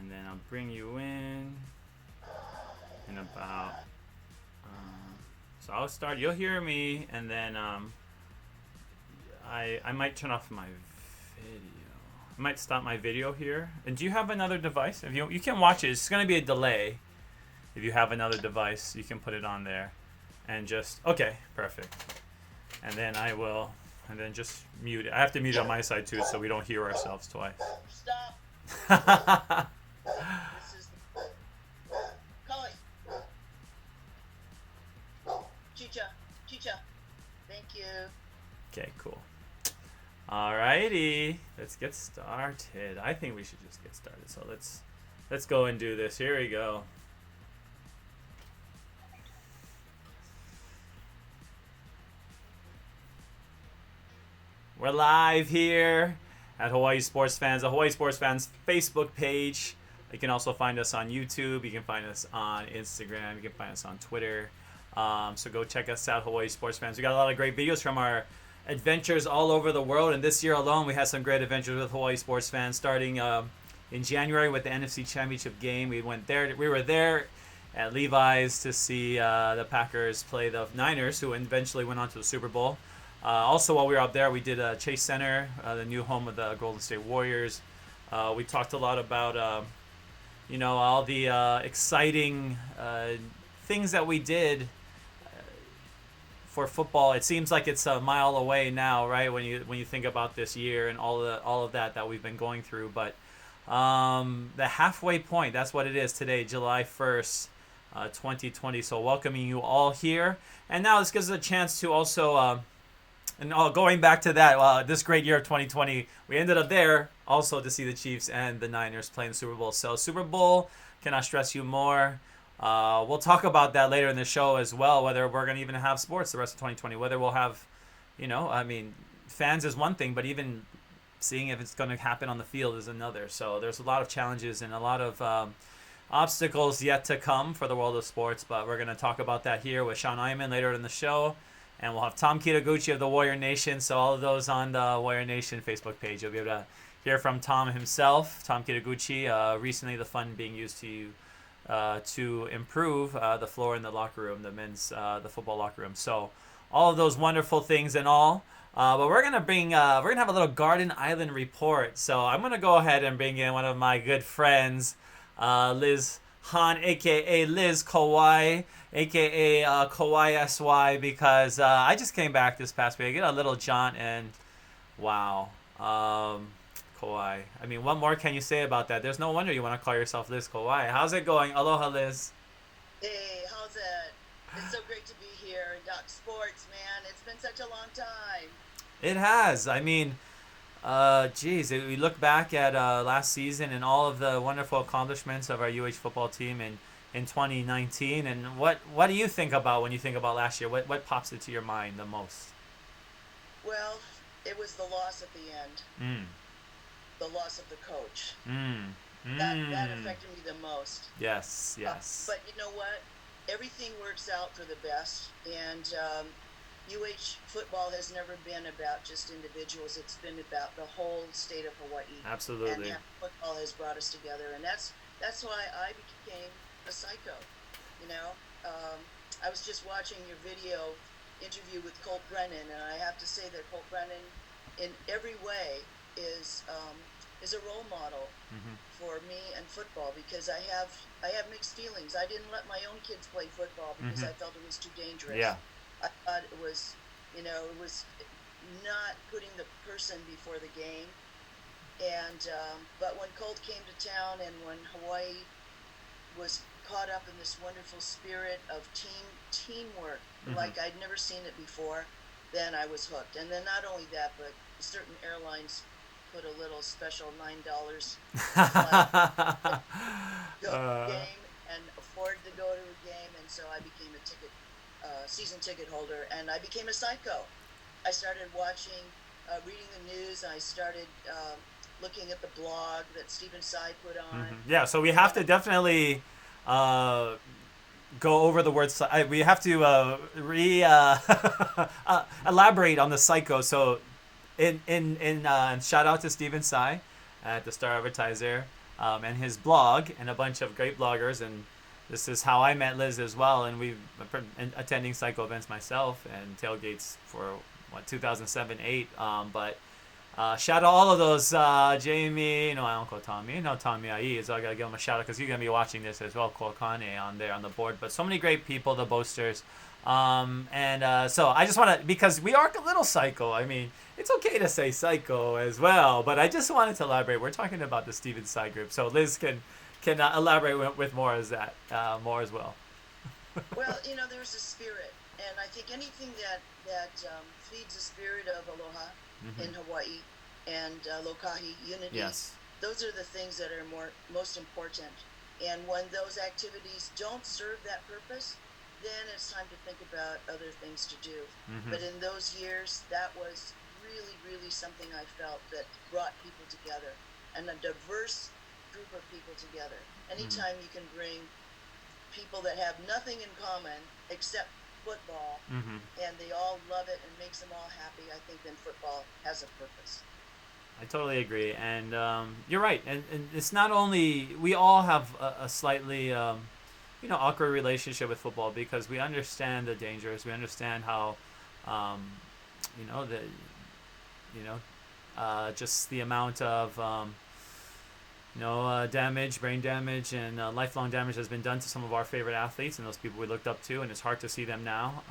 And then I'll bring you in about. So I'll start. You'll hear me, and then I might turn off my video. I might stop my video here. And do you have another device? If you can watch it, it's gonna be a delay. If you have another device, you can put it on there, and just okay, perfect. And then I will, and then just mute it. I have to mute it on my side too, so we don't hear ourselves twice. Stop. This is Kauai. Chicha. Thank you. Okay, cool. Alrighty, let's get started. I think we should just get started. So let's go and do this. Here we go. We're live here at Hawaii Sports Fans, the Hawaii Sports Fans Facebook page. You can also find us on YouTube. You can find us on Instagram. You can find us on Twitter. So go check us out, Hawaii Sports Fans. We got a lot of great videos from our adventures all over the world. And this year alone, we had some great adventures with Hawaii Sports Fans. Starting in January with the NFC Championship game, we were there at Levi's to see the Packers play the Niners, who eventually went on to the Super Bowl. Also, while we were up there, we did Chase Center, the new home of the Golden State Warriors. We talked a lot about, all the exciting things that we did for football. It seems like it's a mile away now, right? When you think about this year and all of that we've been going through. But the halfway point, that's what it is today, July 1st, 2020. So welcoming you all here. And now this gives us a chance to also... going back to that, this great year of 2020, we ended up there also to see the Chiefs and the Niners playing the Super Bowl. So Super Bowl, cannot stress you more. We'll talk about that later in the show as well, whether we're going to even have sports the rest of 2020, whether we'll have, fans is one thing, but even seeing if it's going to happen on the field is another. So there's a lot of challenges and a lot of obstacles yet to come for the world of sports, but we're going to talk about that here with Sean Eyman later in the show. And we'll have Tom Kitaguchi of the Warrior Nation. So all of those on the Warrior Nation Facebook page, you'll be able to hear from Tom himself, Tom Kitaguchi. Recently, the fund being used to improve the floor in the locker room, the football locker room. So all of those wonderful things and all. But we're gonna have a little Garden Island report. So I'm gonna go ahead and bring in one of my good friends, Liz Hahn, aka Liz Kauai, aka Kauai SY, because I just came back this past week. I get a little jaunt, and wow, Kauai. I mean, what more can you say about that? There's no wonder you want to call yourself Liz Kauai. How's it going? Aloha, Liz. Hey, how's it? It's so great to be here in Doc Sports, man. It's been such a long time. It has. I mean, we look back at last season and all of the wonderful accomplishments of our UH football team in 2019. And what do you think about when you think about last year? What pops into your mind the most? Well, it was the loss at the end. The loss of the coach. That affected me the most. Yes. But you know what? Everything works out for the best. And UH football has never been about just individuals. It's been about the whole state of Hawaii. Absolutely. And football has brought us together. And that's why I became a psycho. I was just watching your video interview with Colt Brennan, and I have to say that Colt Brennan, in every way, is a role model for me and football, because I have mixed feelings. I didn't let my own kids play football because I felt it was too dangerous. Yeah. I thought it was not putting the person before the game. And but when Colt came to town, and when Hawaii was caught up in this wonderful spirit of teamwork, like I'd never seen it before, then I was hooked. And then not only that, but certain airlines put a little special $9 go to a game and afford to go to a game, and so I became a season ticket holder, and I became a psycho. I started watching, reading the news, and I started looking at the blog that Stephen Tsai put on. Yeah, so we have to definitely go over the word. We have to elaborate on the psycho. So, in shout out to Stephen Tsai at the Star Advertiser. and his blog, and a bunch of great bloggers. And this is how I met Liz as well. And we've been attending psycho events myself and tailgates for 2007, 8. But shout out all of those, Jamie, no, I don't call Tommy, no, Tommy Ai, so I gotta give him a shout out because you're gonna be watching this as well, Kolkane on there on the board, but so many great people, the boasters, so I just want to, because we are a little psycho, I mean, it's okay to say psycho as well, but I just wanted to elaborate. We're talking about the Steven Side group, so Liz can elaborate with more as more as well. Well, there's a spirit, and I think anything that feeds the spirit of aloha in Hawaii and lokahi unity. Yes. Those are the things that are most important. And when those activities don't serve that purpose, then it's time to think about other things to do. But in those years, that was really, really something I felt that brought people together, and a diverse group of people together. Anytime you can bring people that have nothing in common except football, and they all love it and makes them all happy, I think then football has a purpose. I totally agree, and you're right. And it's not only, we all have a slightly awkward relationship with football because we understand the dangers. We understand how just the amount of damage, brain damage, and lifelong damage has been done to some of our favorite athletes and those people we looked up to, and it's hard to see them now.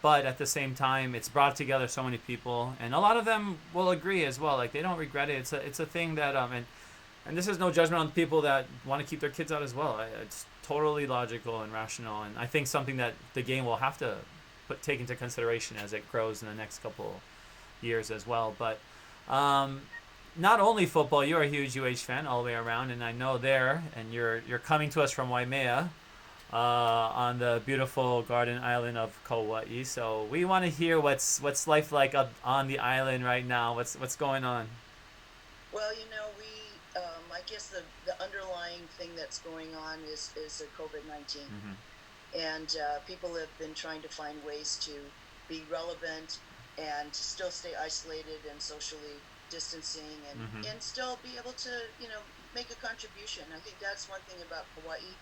But at the same time, it's brought together so many people, and a lot of them will agree as well. Like, they don't regret it. It's a thing that and this is no judgment on people that want to keep their kids out as well. It's totally logical and rational, and I think something that the game will have to take into consideration as it grows in the next couple years as well. But not only football, you're a huge UH fan all the way around, and I know and you're coming to us from Waimea, on the beautiful garden island of Kauai. So we want to hear what's life like up on the island right now. What's going on? Well, we I guess the underlying thing that's going on is the COVID-19, and people have been trying to find ways to be relevant and still stay isolated and socially distancing and still be able to make a contribution. I think that's one thing about Hawaii.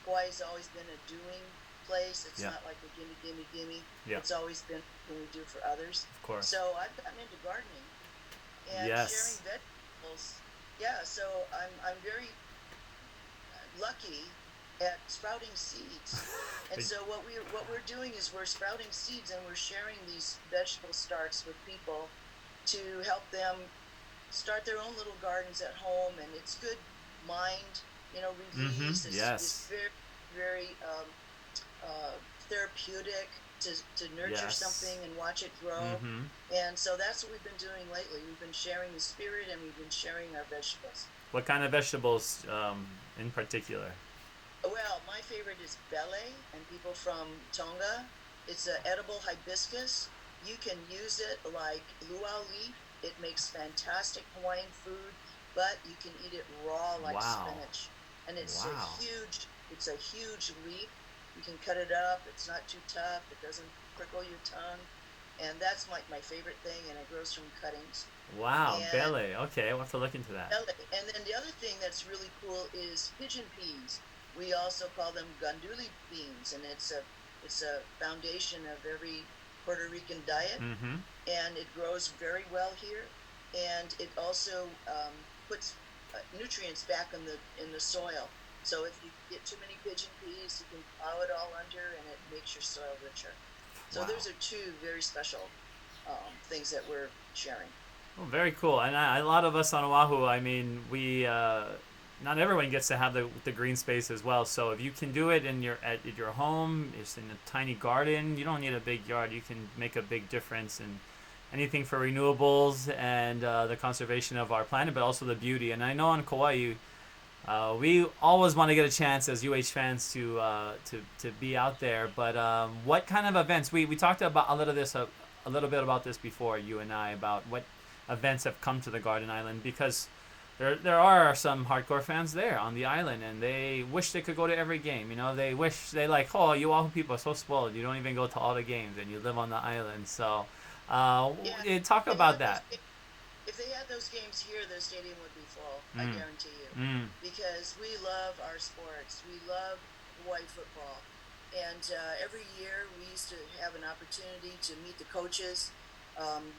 Hawaii's always been a doing place. It's not like a gimme. It's always been what we do for others. Of course. So I've gotten into gardening and sharing vegetables. Yeah, so I'm very lucky at sprouting seeds. And so what we're doing is we're sprouting seeds and we're sharing these vegetable starts with people to help them start their own little gardens at home, and it's good mind, release. It's very, very therapeutic to nurture something and watch it grow. And so that's what we've been doing lately. We've been sharing the spirit, and we've been sharing our vegetables. What kind of vegetables in particular? Well, my favorite is bele, and people from Tonga. It's an edible hibiscus. You can use it like luau leaf. It makes fantastic Hawaiian food, but you can eat it raw like spinach. And it's a huge leaf. You can cut it up. It's not too tough. It doesn't prickle your tongue. And that's my favorite thing, and it grows from cuttings. Wow, bele. Okay, I'll have to look into that. Bele. And then the other thing that's really cool is pigeon peas. We also call them ganduli beans, and it's a foundation of every Puerto Rican diet, and it grows very well here, and it also puts nutrients back in the soil. So if you get too many pigeon peas, you can plow it all under, and it makes your soil richer. So those are two very special things that we're sharing. Oh, very cool. And a lot of us on Oahu, I mean, we not everyone gets to have the green space as well. So if you can do it at your home, it's in a tiny garden. You don't need a big yard. You can make a big difference in anything for renewables and the conservation of our planet, but also the beauty. And I know on Kauai, we always want to get a chance as UH fans to be out there. But what kind of events? We talked about a little bit about this before, you and I, about what events have come to the Garden Island, because there are some hardcore fans there on the island, and they wish they could go to every game. They wish you Oahu people are so spoiled. You don't even go to all the games, and you live on the island. So talk about that. if they had those games here, the stadium would be full. I guarantee you, because we love our sports. We love Hawaii football, and every year we used to have an opportunity to meet the coaches.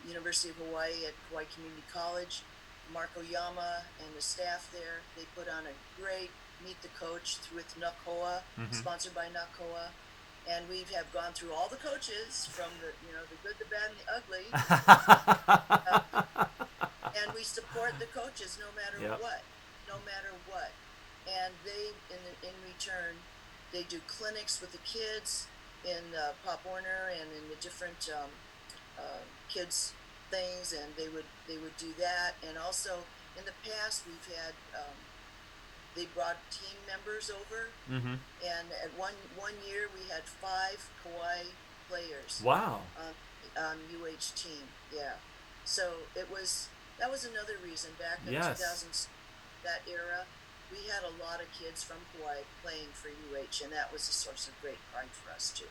University of Hawaii at Kauai Community College, Marco Yama and the staff there, they put on a great Meet the Coach with Nakoa, sponsored by Nakoa. And we have gone through all the coaches, from the good, the bad, and the ugly. And we support the coaches no matter what, no matter what. And they, in return, they do clinics with the kids in Pop Warner and in the different kids things, and they would do that. And also in the past we've had they brought team members over, and at one year we had 5 Kauai players. Wow. On UH team, yeah. So that was another reason back in 2000, that era. We had a lot of kids from Kauai playing for UH, and that was a source of great pride for us too.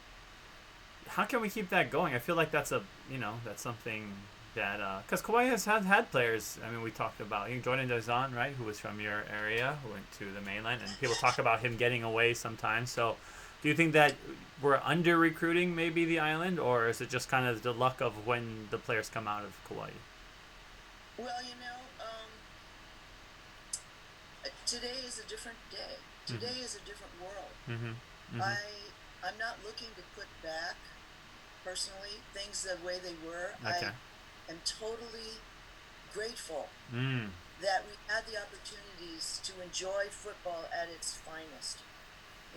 How can we keep that going? I feel like that's that's something that, because Kauai has had players. I mean, we talked about Jordan Dazan, right, who was from your area, who went to the mainland, and people talk about him getting away sometimes. So, do you think that we're under recruiting maybe the island, or is it just kind of the luck of when the players come out of Kauai? Well, today is a different day. Today is a different world. I'm not looking to put back, personally, things the way they were. Okay. I am totally grateful that we had the opportunities to enjoy football at its finest.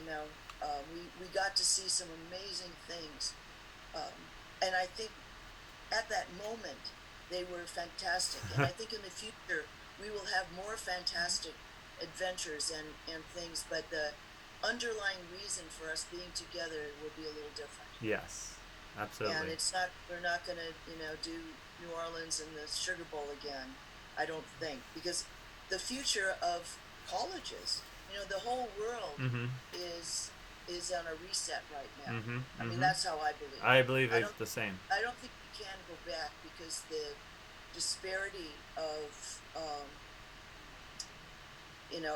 We got to see some amazing things, and I think at that moment they were fantastic. And I think in the future we will have more fantastic adventures and things, but the underlying reason for us being together will be a little different. Yes, absolutely. And we're not going to do New Orleans and the Sugar Bowl again, I don't think, because the future of colleges, the whole world is on a reset right now. I mean, that's how I believe. I believe it's the same. I don't think we can go back, because the disparity of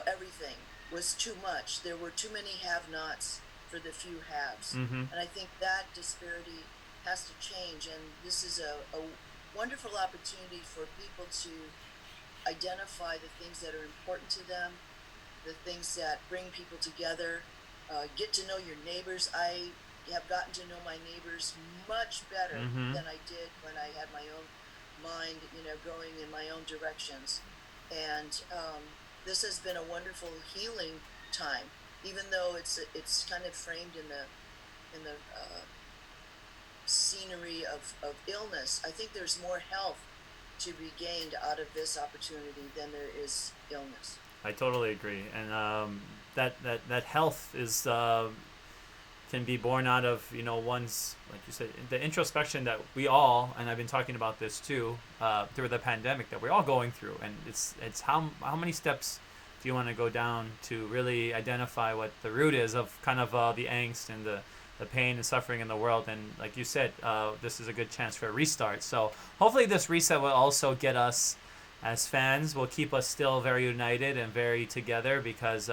everything was too much. There were too many have-nots for the few haves, and I think that disparity has to change. And this is a wonderful opportunity for people to identify the things that are important to them, the things that bring people together. Get to know your neighbors. I have gotten to know my neighbors much better than I did when I had my own mind, going in my own directions. And this has been a wonderful healing time, even though it's kind of framed in the scenery of illness. I think there's more health to be gained out of this opportunity than there is illness. I totally agree, and that health is can be born out of one's, like you said, the introspection that we all, and I've been talking about this too through the pandemic, that we're all going through, and it's how many steps do you want to go down to really identify what the root is of kind of the angst and the pain and suffering in the world. And like you said, this is a good chance for a restart. So hopefully this reset will also get us as fans, will keep us still very united and very together, because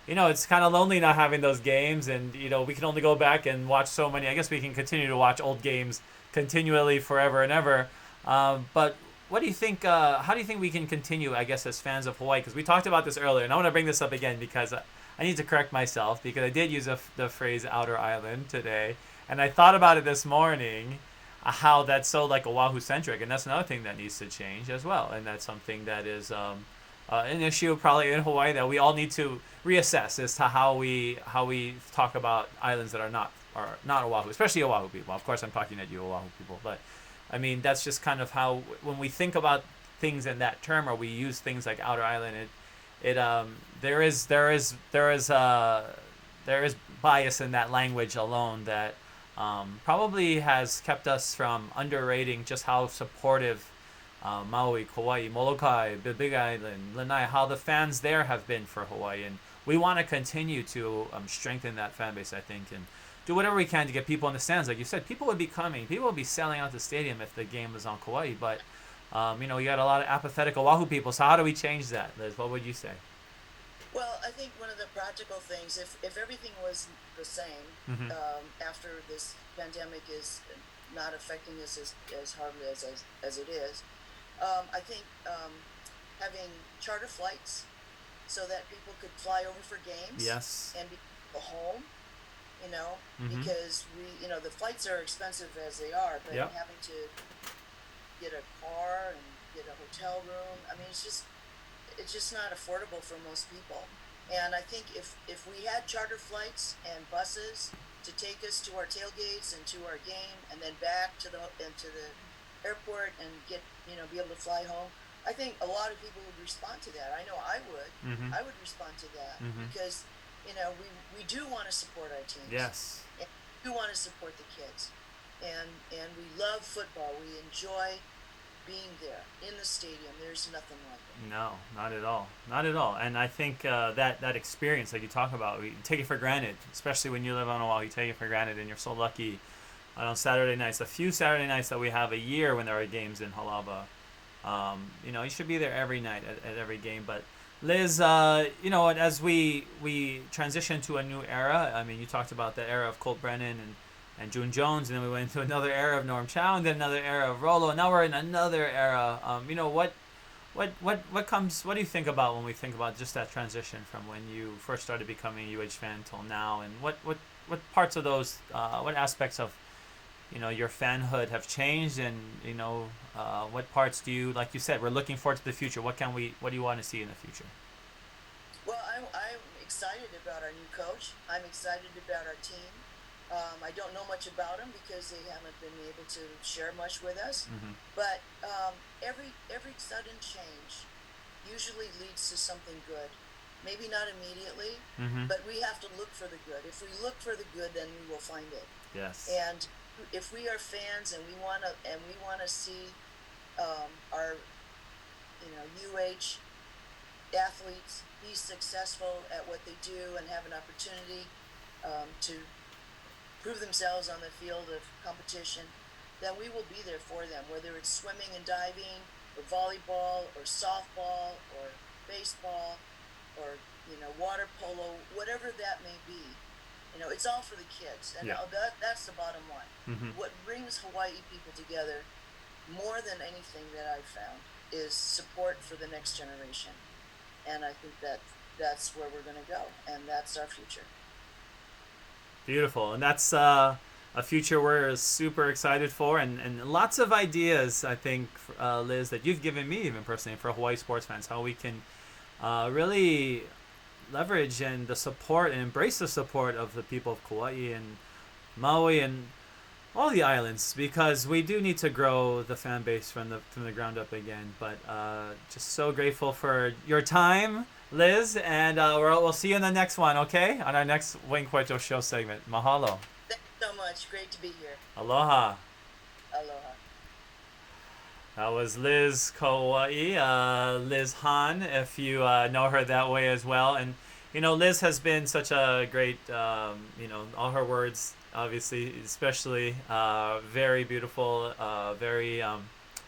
it's kind of lonely not having those games, and we can only go back and watch so many. I guess we can continue to watch old games continually forever and ever, but what do you think, how do you think we can continue, I guess, as fans of Hawaii? Because we talked about this earlier, and I want to bring this up again, because I need to correct myself, because I did use the phrase outer island today, and I thought about it this morning, how that's so like Oahu centric, and that's another thing that needs to change as well. And that's something that is an issue probably in Hawaii that we all need to reassess, as to how we talk about islands that are not Oahu, especially Oahu people. Of course, I'm talking at you Oahu people, but I mean, that's just kind of how, when we think about things in that term, or we use things like outer island, there is bias in that language alone that probably has kept us from underrating just how supportive Maui, Kauai, Molokai, the Big Island, Lanai, how the fans there have been for Hawaii. And we want to continue to strengthen that fan base, I think, and do whatever we can to get people in the stands. Like you said, people would be coming. People would be selling out the stadium if the game was on Kauai. But You got a lot of apathetic Oahu people. So how do we change that, Liz? What would you say? Well, I think one of the practical things, if everything was the same Mm-hmm. after this pandemic is not affecting us as hardly as it is, I think having charter flights so that people could fly over for games Yes. and be home, Mm-hmm. because the flights are expensive as they are, but Yep. having to get a car and get a hotel room, I mean, it's just not affordable for most people. And I think if we had charter flights and buses to take us to our tailgates and to our game and then back to the airport and be able to fly home, I think a lot of people would respond to that. I know I would. Mm-hmm. I would respond to that Mm-hmm. because we do want to support our teams. Yes. And we do want to support the kids, and we love football. We enjoy being there in the stadium. There's nothing like it. No, not at all. Not at all. And I think that experience that you talk about, we take it for granted, especially when you live on Oahu. You take it for granted, and you're so lucky. On Saturday nights, a few Saturday nights that we have a year when there are games in Halava, you should be there every night at every game. But Liz, as we transition to a new era, I mean, you talked about the era of Colt Brennan and June Jones, and then we went into another era of Norm Chow, and then another era of Rolo, and now we're in another era. What do you think about when we think about just that transition from when you first started becoming a UH fan till now, and what parts of those, what aspects of your fanhood have changed, and what parts do you, like you said, we're looking forward to the future. What do you want to see in the future? Well, I'm excited about our new coach. I'm excited about our team. I don't know much about them because they haven't been able to share much with us. Mm-hmm. But every sudden change usually leads to something good. Maybe not immediately, Mm-hmm. but we have to look for the good. If we look for the good, then we will find it. Yes. And if we are fans and we wanna see our UH athletes be successful at what they do and have an opportunity to prove themselves on the field of competition, then we will be there for them, whether it's swimming and diving or volleyball or softball or baseball or water polo, whatever that may be. It's all for the kids, and Yeah. that's the bottom line. Mm-hmm. What brings Hawaii people together more than anything that I've found is support for the next generation, and I think that's where we're going to go, and that's our future. Beautiful, and that's a future we're super excited for, and lots of ideas, I think, Liz, that you've given me even personally for Hawaii sports fans, how we can really leverage and the support and embrace the support of the people of Kauai and Maui and all the islands, because we do need to grow the fan base from the ground up again. But just so grateful for your time, Liz, and we'll see you in the next one, okay? On our next Wayne Coito Show segment. Mahalo. Thanks so much. Great to be here. Aloha. Aloha. That was Liz Kauai, Liz Hahn, if you know her that way as well. And, Liz has been such a great, all her words, obviously, especially very beautiful, very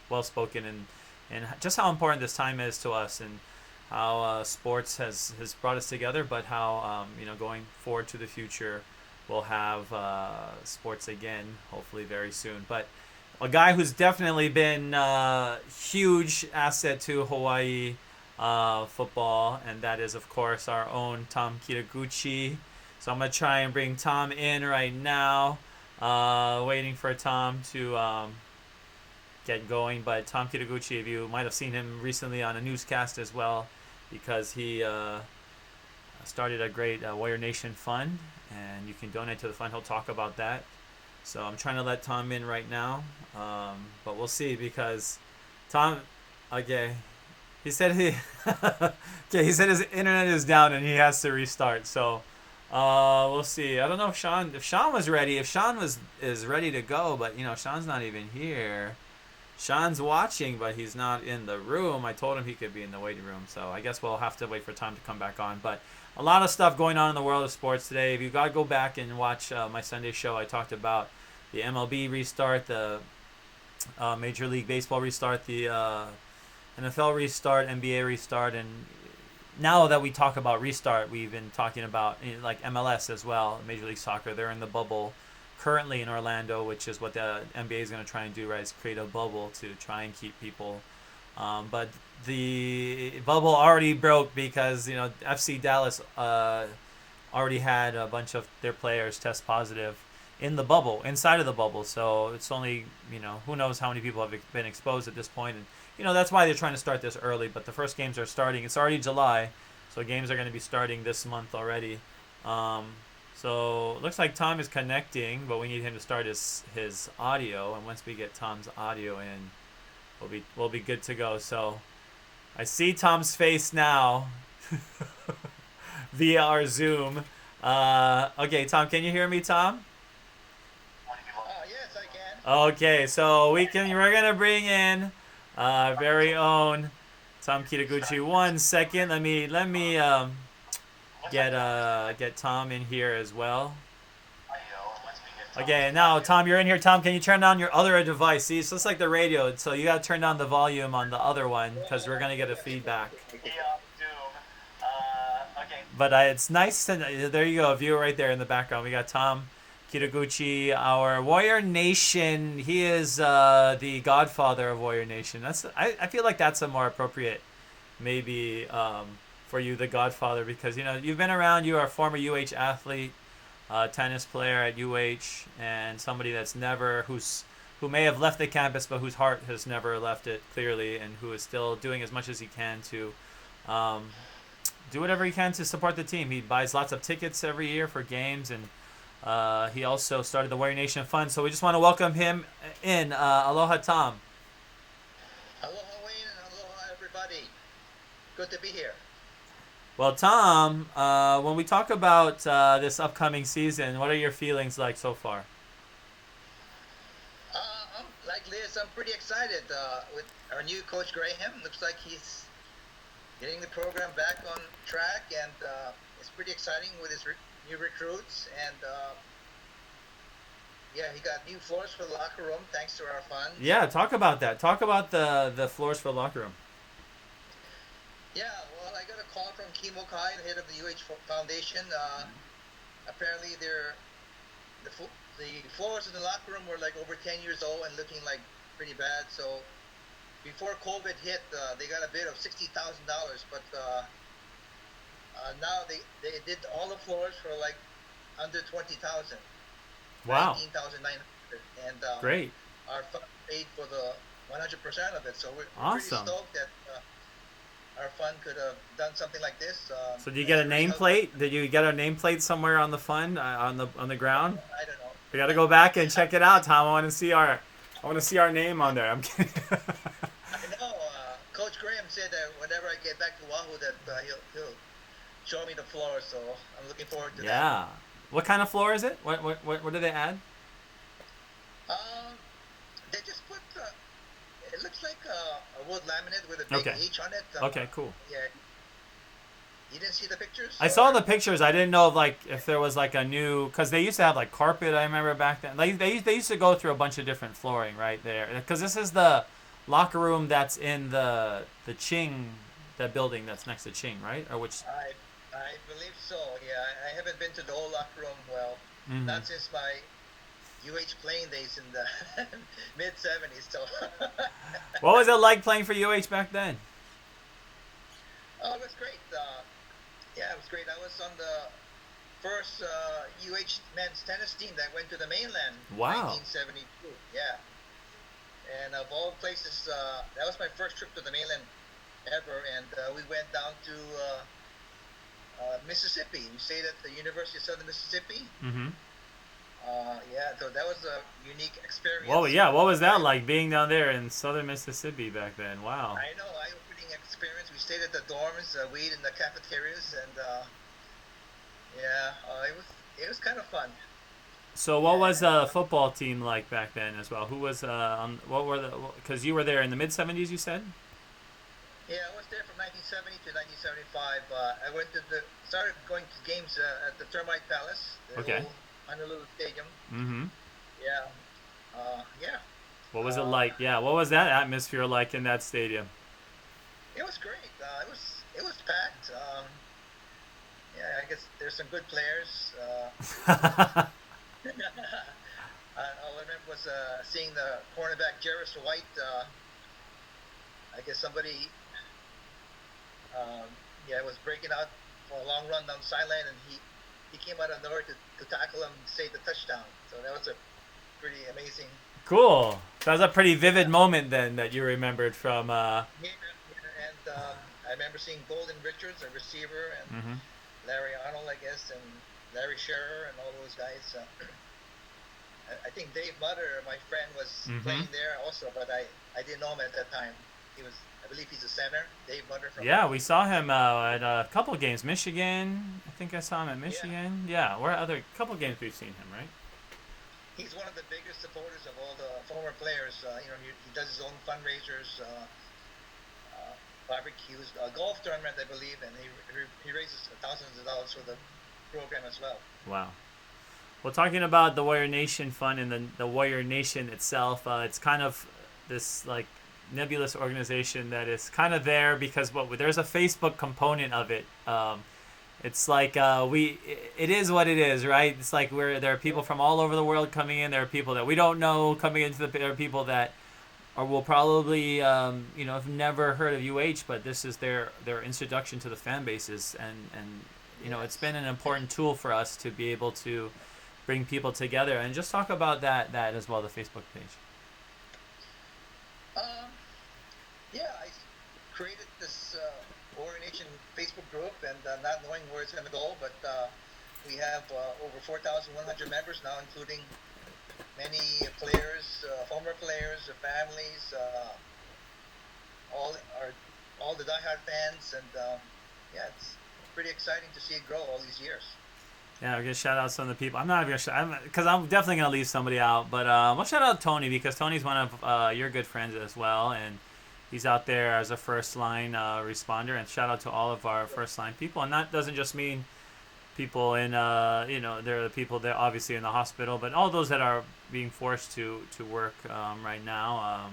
well-spoken, and just how important this time is to us, and how sports has brought us together, but how, going forward to the future, we'll have sports again, hopefully very soon. But a guy who's definitely been a huge asset to Hawaii football, and that is, of course, our own Tom Kitaguchi. So I'm going to try and bring Tom in right now, waiting for Tom to get going. But Tom Kitaguchi, you might have seen him recently on a newscast as well, because he started a great Warrior Nation fund, and you can donate to the fund. He'll talk about that. So I'm trying to let Tom in right now, but we'll see, because Tom, okay, he said he said his internet is down and he has to restart. So we'll see. I don't know if Sean was ready. If Sean is ready to go, but Sean's not even here. Sean's watching, but he's not in the room. I told him he could be in the waiting room, so I guess we'll have to wait for Tom to come back on. But a lot of stuff going on in the world of sports today. If you got to go back and watch my Sunday show, I talked about the MLB restart, the Major League Baseball restart, the NFL restart, NBA restart, and now that we talk about restart, we've been talking about like MLS as well, Major League Soccer. They're in the bubble currently in Orlando, which is what the NBA is going to try and do, right? Is create a bubble to try and keep people. But the bubble already broke because FC Dallas already had a bunch of their players test positive in the bubble, inside of the bubble. So it's only, who knows how many people have been exposed at this point. And, that's why they're trying to start this early. But the first games are starting. It's already July, so games are going to be starting this month already. So it looks like Tom is connecting, but we need him to start his audio. And once we get Tom's audio in, we'll be good to go. So I see Tom's face now via our Zoom. Okay, Tom, can you hear me, Tom? Yes, I can. Okay, so we're gonna bring in our very own Tom Kitaguchi. 1 second, let me get Tom in here as well. Okay, now Tom, you're in here. Tom, can you turn down your other device? See, it's just like the radio, so you gotta turn down the volume on the other one because we're gonna get a feedback. But it's nice to. There you go, viewer right there in the background. We got Tom Kitaguchi, our Warrior Nation. He is the godfather of Warrior Nation. I feel like that's a more appropriate, maybe, for you, the godfather, because you've been around. You are a former UH athlete, tennis player at UH, and somebody that's who may have left the campus, but whose heart has never left it clearly, and who is still doing as much as he can to. Do whatever he can to support the team. He buys lots of tickets every year for games, and he also started the Warrior Nation Fund. So we just want to welcome him in. Aloha, Tom. Aloha, Wayne, and aloha, everybody. Good to be here. Well, Tom, when we talk about this upcoming season, what are your feelings like so far? I'm like Liz. I'm pretty excited with our new coach Graham. Looks like he's getting the program back on track, and it's pretty exciting with his new recruits. And he got new floors for the locker room thanks to our fund. Yeah, talk about that. Talk about the floors for the locker room. Yeah, well, I got a call from Kimo Kai, the head of the UH Foundation. Apparently, the floors in the locker room were like over 10 years old and looking like pretty bad. So before COVID hit, they got a bid of $60,000, but now they did all the floors for like under $20,000. Wow. $19,900, and great. Our fund paid for the 100% of it. So we're awesome. pretty stoked that our fund could have done something like this. So did you get a nameplate? Did you get a nameplate somewhere on the fund on the ground? I don't know. We got to go back and check it out, Tom. I want to see our name on there. I'm kidding. I know. Coach Graham said that whenever I get back to Oahu, that he'll show me the floor. So I'm looking forward to that. Yeah. What kind of floor is it? What did they add? They just put. It looks like a wood laminate with a big H on it. Okay, cool. Yeah. You didn't see the pictures? I saw the pictures. I didn't know if there was like a new, because they used to have like carpet. I remember back then. They used to go through a bunch of different flooring right there. Because this is the locker room that's in the Ching, that building that's next to Ching, right? Or which? I believe so. Yeah, I haven't been to the whole locker room. Well, not since my UH playing days in the mid '70s. So. What was it like playing for UH back then? Oh, it was great. Yeah, it was great. I was on the first UH men's tennis team that went to the mainland. Wow. 1972. Yeah. And of all places, that was my first trip to the mainland ever. And we went down to Mississippi. We stayed at the University of Southern Mississippi. Mm-hmm. Yeah, so that was a unique experience. Well, yeah. What was that like, being down there in Southern Mississippi back then? Wow. I know. Eye-opening experience. We stayed at the dorms. We ate in the cafeterias, and it was kind of fun. So what was the football team like back then as well? Who was what were because you were there in the mid '70s, you said? Yeah, I was there from 1970 to 1975. I started going to games at the Termite Palace. Okay. Honolulu Stadium. Mm-hmm. Yeah. Yeah. What was it like? Yeah, what was that atmosphere like in that stadium? It was great. It was packed. Yeah, I guess there's some good players. All I remember was seeing the cornerback Jarvis White. I guess somebody, um, yeah, was breaking out for a long run down the sideline, and he came out of nowhere to tackle him and save the touchdown. So that was a pretty amazing. Cool. That was a pretty vivid Yeah, moment then that you remembered from. yeah, yeah. And I remember seeing Golden Richards, a receiver, and Mhm. Larry Arnold, I guess, and Larry Scherer, and all those guys. I think Dave Mutter, my friend, was Mhm. playing there also, but I didn't know him at that time. He was, I believe, he's a center. Dave Mutter from. Yeah, we saw him at a couple games. Michigan. I think I saw him at Yeah, Michigan. Yeah, where other couple games we've seen him, right? he's one of the biggest supporters of all the former players. He does his own fundraisers, barbecues, a golf tournament, I believe, and he raises thousands of dollars for the program as well. Wow. Well, talking about the Warrior Nation Fund and the Warrior Nation itself, it's kind of this like nebulous organization that is kind of there because there's a Facebook component of it. It's like it is what it is, right? It's like there are people from all over the world coming in. There are people that we don't know coming into there are people that or will probably have never heard of UH, but this is their introduction to the fan bases, and it's Yes. been an important tool for us to be able to bring people together and just talk about that as well, the Facebook page. Um, yeah, I created this Warrior Nation Facebook group, and not knowing where it's going to go, but we have over 4,100 members now, including many players, former players, families, all our all the diehard fans, and yeah, it's pretty exciting to see it grow all these years. Yeah, we're gonna shout out some of the people. I'm not even gonna because I'm definitely gonna leave somebody out, but we'll shout out Tony because Tony's one of your good friends as well, and he's out there as a first line responder. And shout out to all of our first line people, and that doesn't just mean people in there are the people that obviously in the hospital, but all those that are being forced to work right now.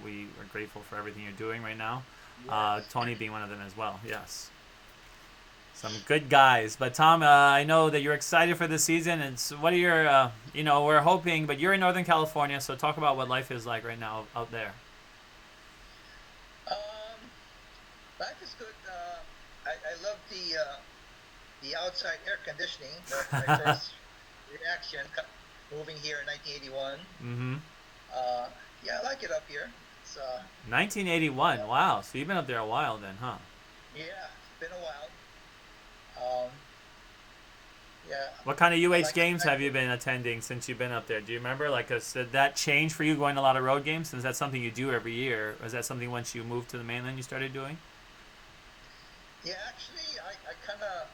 We are grateful for everything you're doing right now. Yes. Tony being one of them as well. Yes. Some good guys. But Tom, I know that you're excited for this season. And so what are your, we're hoping, but you're in Northern California, so talk about what life is like right now out there. Um, Life is good. I love the outside air conditioning. That's my first reaction moving here in 1981. Mm-hmm. Uh, yeah, I like it up here. It's 1981. Wow. So you've been up there a while then, huh? yeah, it's been a while. Um, yeah, What kind of I UH like it. games have you been attending since you've been up there? Do you remember? Did that change for you going to a lot of road games? Is that something you do every year? Or is that something once you moved to the mainland you started doing? Yeah, actually, I kind of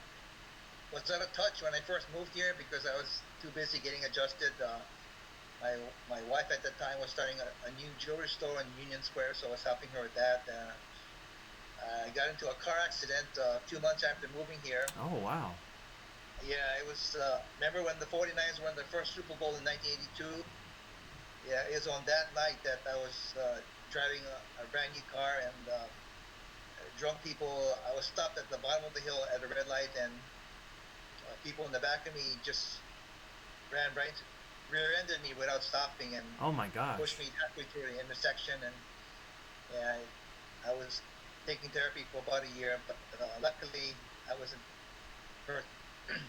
was out of touch when I first moved here because I was too busy getting adjusted. My wife at the time was starting a new jewelry store in Union Square, so I was helping her with that. I got into a car accident 2 months after moving here. Oh, wow. Yeah, it was. Remember when the 49ers won their first Super Bowl in 1982? Yeah, it was on that night that I was driving a brand new car, and drunk people. I was stopped at the bottom of the hill at a red light, and people in the back of me just ran right, rear-ended me without stopping, and Oh, my pushed gosh. me halfway through the intersection. And yeah, I was taking therapy for about a year, but luckily I wasn't hurt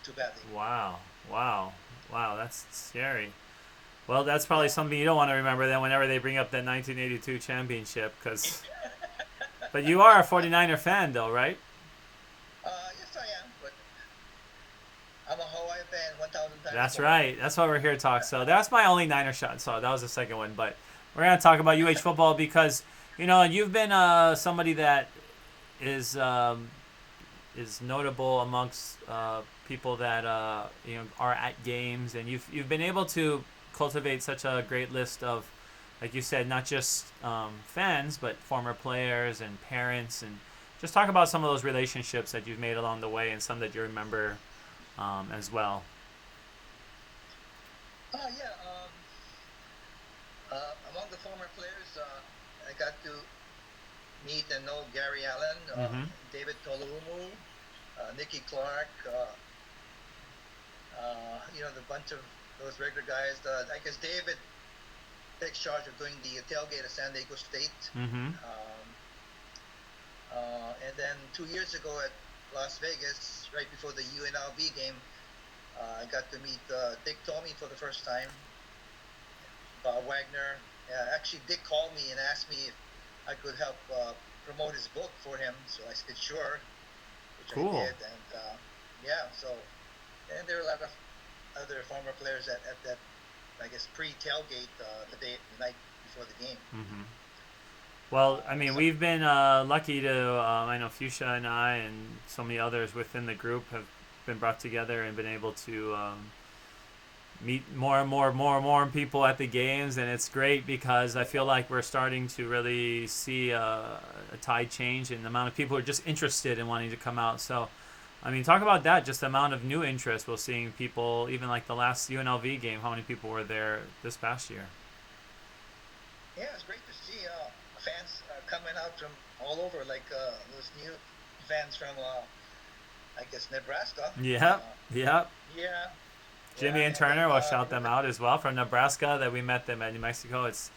too badly. Wow. Wow. Wow, that's scary. Well, that's probably something you don't want to remember then whenever they bring up that 1982 championship. But you are a 49er fan, though, right? Yes, I am, but I'm a Hawaii fan 1,000 times That's more. right. That's why we're here to talk. So that's my only Niner shot. So that was the second one. But we're going to talk about UH football because, you've been somebody that is is notable amongst people that are at games, and you've been able to cultivate such a great list of, like you said, not just fans but former players and parents, and just talk about some of those relationships that you've made along the way and some that you remember as well. Yeah. Among the former players, I got to meet and know Gary Allen, Mm-hmm. David Tolumu, Nicky Clark, the bunch of those regular guys. I guess David takes charge of doing the tailgate at San Diego State. Mm-hmm. And then 2 years ago at Las Vegas, right before the UNLV game, I got to meet Dick Tomey for the first time. Bob Wagner. Actually, Dick called me and asked me if I could help promote his book for him. So I said sure, which Cool. I did. And and there were a lot of other former players at that, I guess, pre-tailgate the night before the game. Mm-hmm. Well, I mean, we've been lucky to, I know Fuchsia and I and so many others within the group have been brought together and been able to meet more and more people at the games, and it's great because I feel like we're starting to really see a tide change in the amount of people who are just interested in wanting to come out. So, I mean, talk about that, just the amount of new interest we're seeing people, even like the last UNLV game, how many people were there this past year? Yeah, it's great to see fans coming out from all over, like those new fans from, I guess, Nebraska. Yep. Yeah. Jimmy and Turner, we'll shout them out as well from Nebraska. That we met them at New Mexico. It's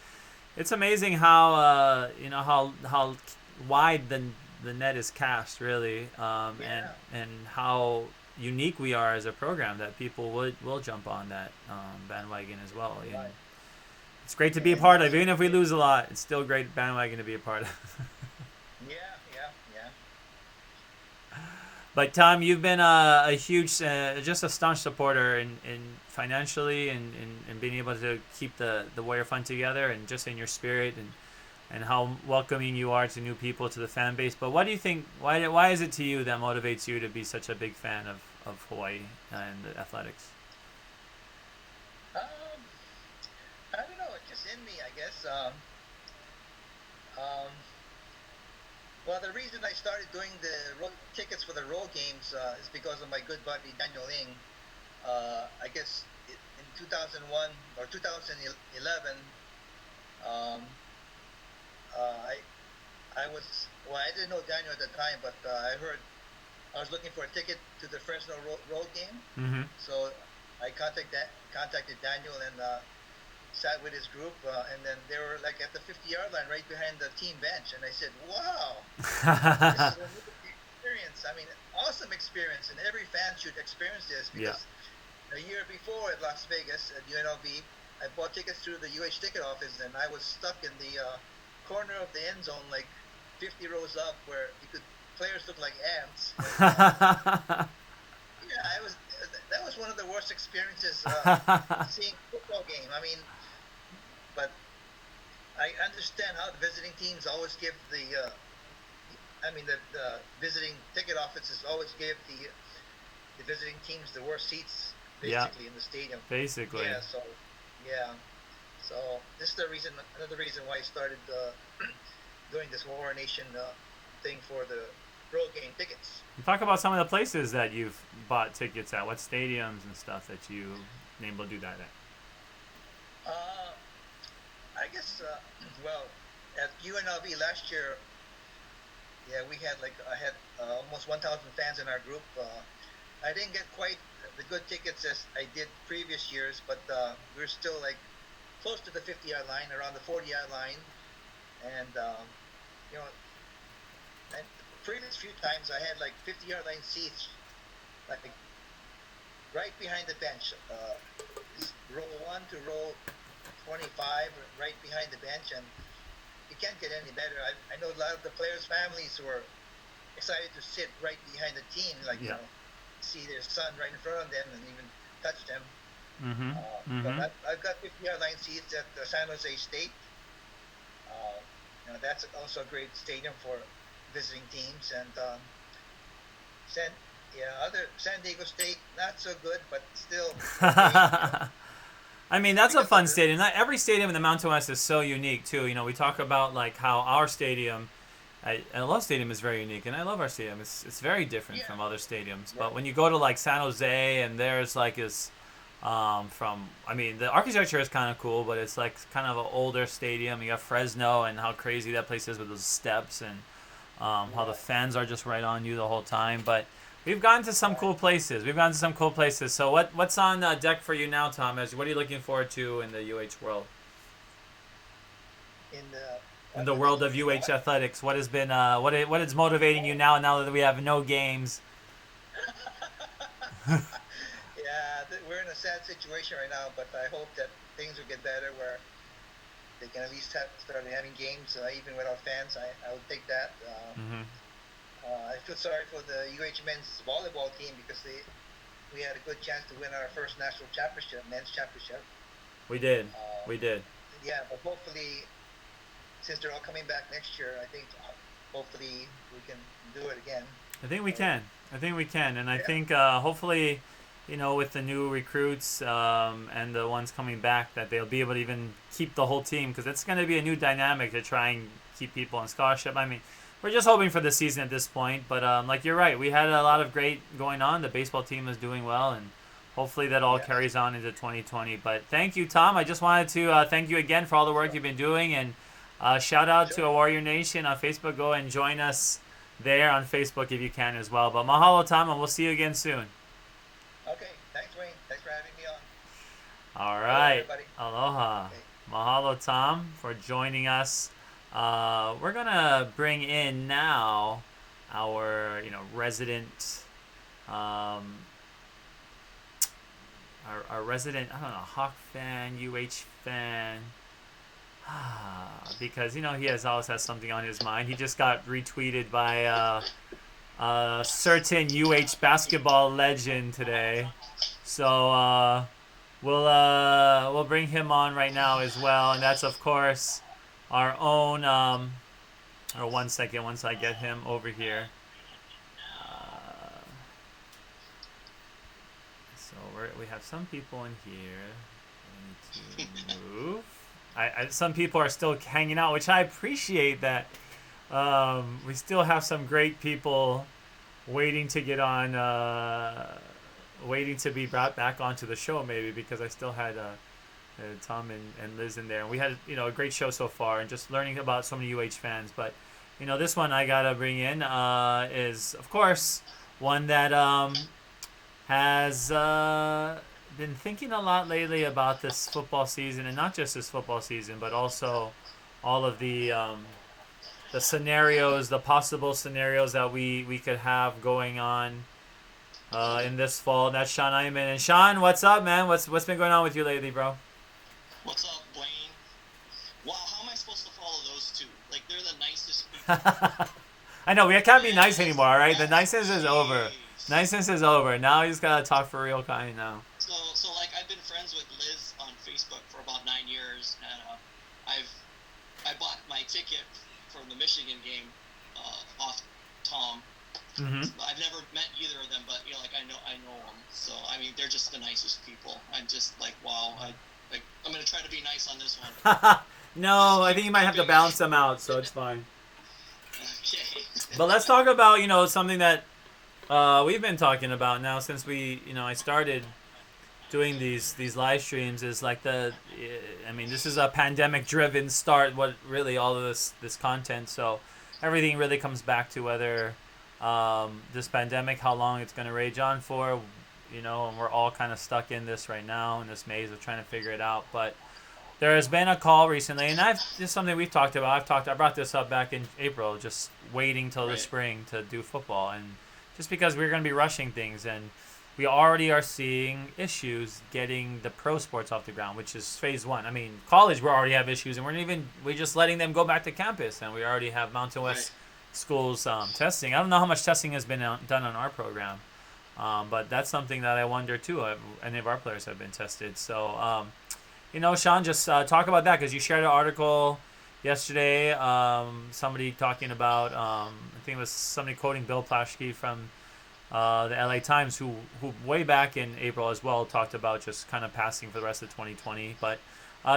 amazing how how wide the net is cast, really, and how unique we are as a program that people will jump on that bandwagon as well. Right. It's great to be a part of. Even if we lose a lot, it's still a great bandwagon to be a part of. Yeah. But Tom, you've been a huge, just a staunch supporter in financially and being able to keep the Warrior Fund together, and just in your spirit and how welcoming you are to new people, to the fan base. But what do you think? Why is it to you that motivates you to be such a big fan of Hawaii and the athletics? I don't know. It's just in me, I guess. Well, the reason I started doing the tickets for the road games is because of my good buddy Daniel Ing. I guess in 2001 or 2011, I didn't know Daniel at the time, but I heard I was looking for a ticket to the Fresno road game. Mm-hmm. So I contacted Daniel and sat with his group, and then they were like at the 50-yard line right behind the team bench, and I said, wow, this is a new experience. I mean, awesome experience, and every fan should experience this, because a year before at Las Vegas at UNLV, I bought tickets through the UH ticket office, and I was stuck in the corner of the end zone, like 50 rows up, where players look like ants. That was one of the worst experiences seeing a football game. I mean, but I understand how the visiting teams always give the visiting ticket offices always give the visiting teams the worst seats basically in the stadium. Basically. So this is another reason why I started doing this War Nation thing for the road game tickets. Talk about some of the places that you've bought tickets at. What stadiums and stuff that you've been able to do that at? I guess, at UNLV last year, we had I had almost 1,000 fans in our group. I didn't get quite the good tickets as I did previous years, but we were still close to the 50-yard line, around the 40-yard line, and and previous few times I had 50-yard line seats, right behind the bench, row 1 to row 25, right behind the bench, and you can't get any better. I know a lot of the players' families who are excited to sit right behind the team, see their son right in front of them and even touch them. Mm-hmm. But I've got 50-yard line seats at San Jose State. That's also a great stadium for visiting teams, and San Diego State, not so good, but still. I mean, that's a fun stadium. Not every stadium in the Mountain West is so unique too. We talk about how our stadium, I love stadium, is very unique, and I love our stadium. It's very different from other stadiums. But when you go to San Jose, and there's this The architecture is kind of cool, but it's like kind of an older stadium. You have Fresno and how crazy that place is with those steps and how the fans are just right on you the whole time. But we've gone to some cool places. So what's on deck for you now, Thomas? What are you looking forward to in the UH world? In the world of UH athletics, what has been what is motivating you now that we have no games? Yeah, we're in a sad situation right now, but I hope that things will get better where they can at least start having games even without fans. I would take that. I feel sorry for the UH men's volleyball team because we had a good chance to win our first national championship, men's championship. We did. Yeah, but hopefully, since they're all coming back next year, I think hopefully we can do it again. I think we can, and I think hopefully, with the new recruits and the ones coming back, that they'll be able to even keep the whole team, because it's going to be a new dynamic to try and keep people on scholarship. I mean, we're just hoping for the season at this point, but you're right, we had a lot of great going on. The baseball team is doing well, and hopefully that all carries on into 2020. But thank you, Tom. I just wanted to thank you again for all the work you've been doing, and shout out to Warrior Nation on Facebook. Go and join us there on Facebook if you can as well. But mahalo, Tom, and we'll see you again soon. Okay, thanks, Wayne. Thanks for having me on. All right. Aloha. Okay. Mahalo, Tom, for joining us. We're gonna bring in now our resident our resident, I don't know, Hawk fan, UH fan. Because he always has something on his mind. He just got retweeted by a certain UH basketball legend today, so we'll bring him on right now as well, and that's of course our own. Or 1 second, once I get him over here. So we have some people in here. I need to move. Some people are still hanging out, which I appreciate that. We still have some great people waiting to get on, waiting to be brought back onto the show, maybe, because I still had Tom and Liz in there. And we had a great show so far, and just learning about so many UH fans. But this one I gotta bring in is, of course, one that has been thinking a lot lately about this football season, and not just this football season, but also all of the scenarios, the possible scenarios that we could have going on in this fall. And that's Sean Eyman. And Sean, what's up, man? What's been going on with you lately, bro? What's up, Wayne? Wow, how am I supposed to follow those two? Like, they're the nicest people. I know, we can't be nice anymore, all right? The niceness is over. Niceness is over. Now you just gotta talk for real kind now. So like, I've been friends with Liz on Facebook for about 9 years, and I bought my ticket for the Michigan game off Tom. Mm-hmm. I've never met either of them, but I know them. So I mean, they're just the nicest people. I'm just like, wow. I'm gonna try to be nice on this one. No, I think you might have to balance them out, so it's fine. Okay. But let's talk about something that we've been talking about now since I started doing these live streams, is like this is a pandemic driven start, what really all of this content, so everything really comes back to whether this pandemic, how long it's going to rage on for, and we're all kind of stuck in this right now, in this maze of trying to figure it out. But there has been a call recently, and this is something we've talked about. I brought this up back in April, just waiting till the spring to do football, and just because we're going to be rushing things, and we already are seeing issues getting the pro sports off the ground, which is phase one. I mean, college, we already have issues, and we're just letting them go back to campus, and we already have Mountain West schools testing. I don't know how much testing has been done on our program, but that's something that I wonder too. Any of our players have been tested. So, Sean, just talk about that, because you shared an article yesterday. Somebody talking about, I think it was somebody quoting Bill Plaschke from the LA Times, who way back in April as well talked about just kind of passing for the rest of 2020. But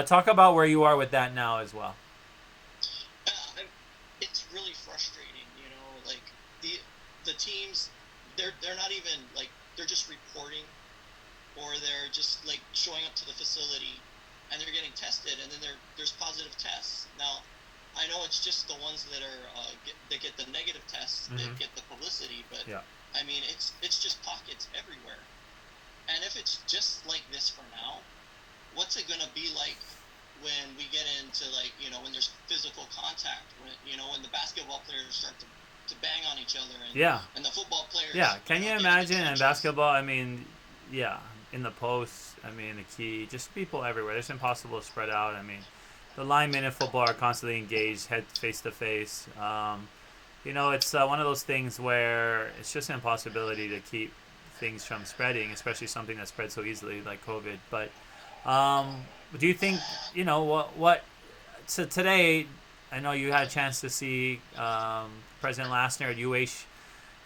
talk about where you are with that now as well. It's really frustrating, like the teams, they're not even, like, they're just reporting or they're just like showing up to the facility and they're getting tested, and then there's positive tests. Now, I know it's just the ones that are that get the negative tests that get the publicity, but I mean it's just pockets everywhere. And if it's just like this for now, what's it gonna be like when we get into like, you know, when there's physical contact, when, you know, when the basketball players start to bang on each other, and and the football players. Yeah, can you imagine in basketball? I mean, in the post, I mean, the key, just people everywhere. It's impossible to spread out. I mean, the linemen in football are constantly engaged, head face to face. You know, it's one of those things where it's just an impossibility to keep things from spreading, especially something that spreads so easily like COVID. But do you think, you know, what so today, I know you had a chance to see President Lassner at UH,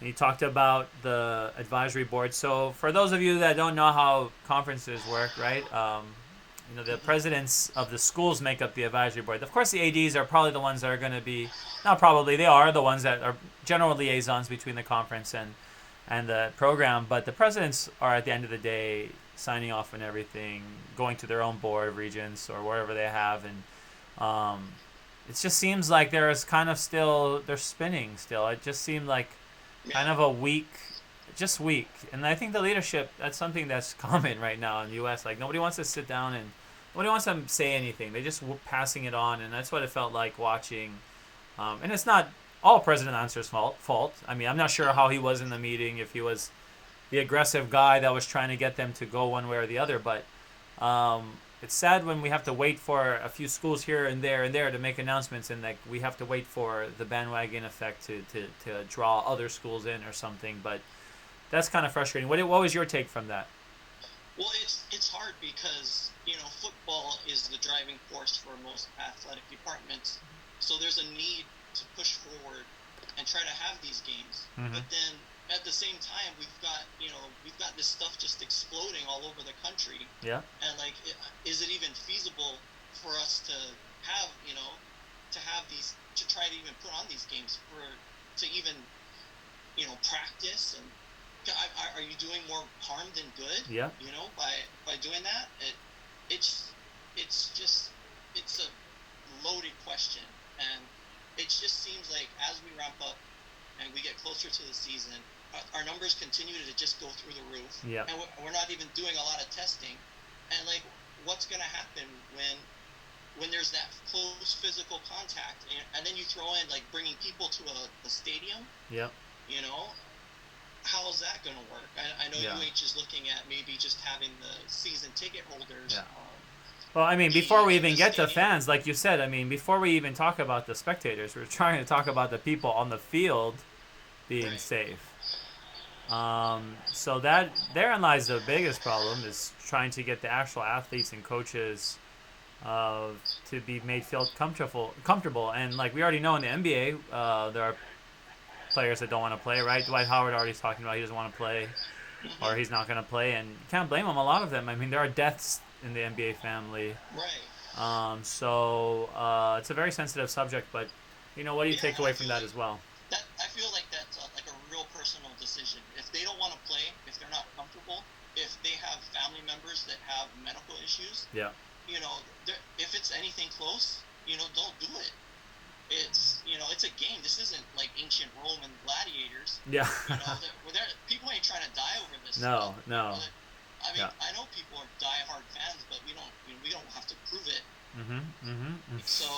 and he talked about the advisory board. So for those of you that don't know how conferences work, right, you know, the presidents of the schools make up the advisory board. Of course, the ADs are probably the ones that are going to be, not probably, they are the ones that are general liaisons between the conference and the program, but the presidents are at the end of the day signing off on everything, going to their own board of regents or wherever they have, and it just seems like they're spinning still. It just seemed like kind of a weak, and I think the leadership, that's something that's common right now in the U.S. Like, nobody wants to sit down and nobody wants to say anything. They're just passing it on, and that's what it felt like watching. And it's not all President Answer's fault. I mean, I'm not sure how he was in the meeting, if he was the aggressive guy that was trying to get them to go one way or the other. But it's sad when we have to wait for a few schools here and there to make announcements, and like we have to wait for the bandwagon effect to draw other schools in or something. But that's kind of frustrating. What was your take from that? Well, it's hard because, you know, football is the driving force for most athletic departments. So there's a need to push forward and try to have these games. But then at the same time, we've got this stuff just exploding all over the country. Yeah. And like, is it even feasible for us to have, you know, to try to even put on these games, to even, you know, practice? And are you doing more harm than good? Yeah. You know, by doing that, it's a loaded question, and it just seems like as we ramp up and we get closer to the season, our numbers continue to just go through the roof. Yeah. And we're not even doing a lot of testing. And like, what's going to happen when there's that close physical contact, and then you throw in like bringing people to a stadium? Yeah. You know, how is that going to work? I know UH is looking at maybe just having the season ticket holders. Yeah. Well, I mean, before we even get to fans, like you said, I mean, before we even talk about the spectators, we're trying to talk about the people on the field being safe. So therein lies the biggest problem, is trying to get the actual athletes and coaches to be made feel comfortable. And like we already know in the NBA, there are players that don't want to play, right? Dwight Howard already talking about he doesn't want to play, or he's not going to play, and you can't blame him. A lot of them, I mean, there are deaths in the NBA family. Right. So it's a very sensitive subject, but, you know, what do you take away from that as well? I feel like that's like a real personal decision. If they don't want to play, if they're not comfortable, if they have family members that have medical issues, you know, if it's anything close, you know, don't do it. It's, you know, it's a game. This isn't like ancient Roman gladiators. Yeah. You know, people ain't trying to die over this. No. I mean, I know people are diehard fans, but we don't have to prove it. So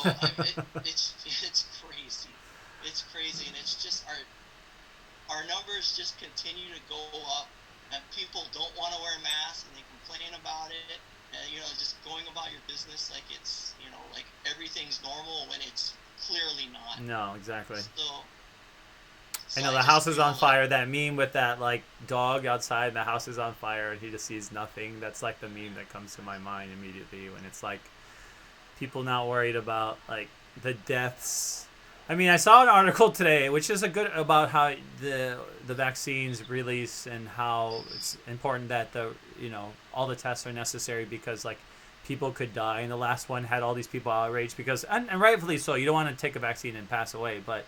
it's crazy. It's crazy, and it's just our numbers just continue to go up, and people don't want to wear masks, and they complain about it, and, you know, just going about your business like it's, you know, like everything's normal when it's clearly not. No, exactly. So I know the house is on fire. That meme with that like dog outside, and the house is on fire, and he just sees nothing. That's like the meme that comes to my mind immediately when it's like people not worried about like the deaths. I mean, I saw an article today, which is about how the vaccines release and how it's important that all the tests are necessary because like people could die, and the last one had all these people outraged because and rightfully so. You don't want to take a vaccine and pass away, but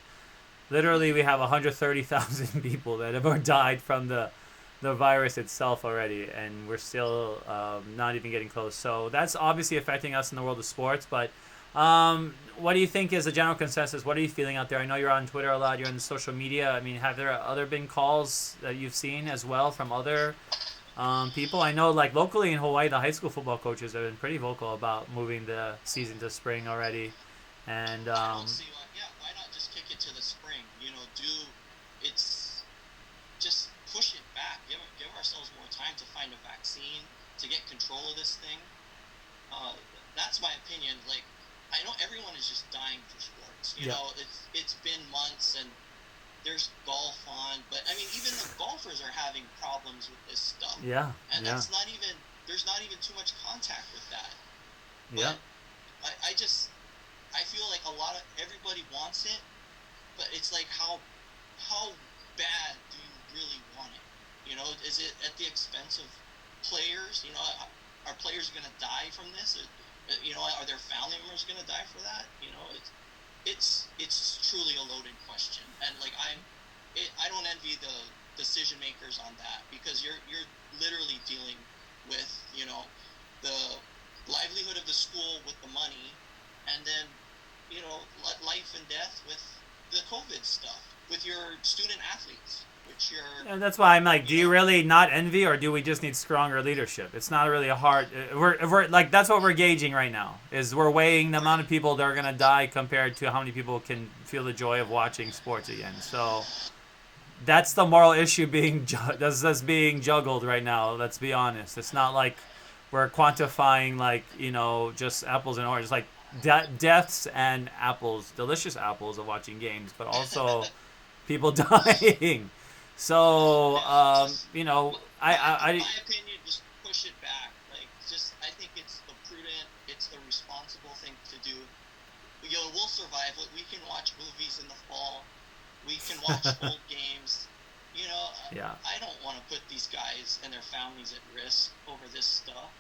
literally we have 130,000 people that have died from the the virus itself already, and we're still not even getting close. So that's obviously affecting us in the world of sports. But what do you think is the general consensus? What are you feeling out there? I know you're on Twitter a lot. You're on social media. I mean, have there other been calls that you've seen as well from other people? I know, like locally in Hawaii, the high school football coaches have been pretty vocal about moving the season to spring already. And I don't see why. Yeah, why not just kick it to the spring? You know, it's just push it back. Give ourselves more time to find a vaccine to get control of this thing. That's my opinion. Like, I know everyone is just dying for sports. You know, it's been months and there's golf on, but I mean, even the golfers are having problems with this stuff. Yeah. And that's not even. There's not even too much contact with that. Yeah. But I feel like everybody wants it, but it's like how bad do you really want it? You know, is it at the expense of players? You know, are players going to die from this? You know, are their family members going to die for that? You know, it's truly a loaded question, and like I don't envy the decision makers on that, because you're literally dealing with, you know, the livelihood of the school with the money, and then, you know, life and death with the COVID stuff with your student athletes, which you're. And that's why I'm like, do you really not envy, or do we just need stronger leadership? It's not really a hard. We're like, that's what we're gauging right now. Is we're weighing the amount of people that are gonna die compared to how many people can feel the joy of watching sports again. So that's the moral issue that's being juggled right now. Let's be honest. It's not like we're quantifying, like, you know, just apples and oranges, like deaths and apples, delicious apples of watching games, but also people dying. So you know, in my opinion, just push it back. Like, just I think it's the prudent, it's the responsible thing to do. You know, we'll survive. We can watch movies in the fall. We can watch old games. You know, I don't want to put these guys and their families at risk over this stuff.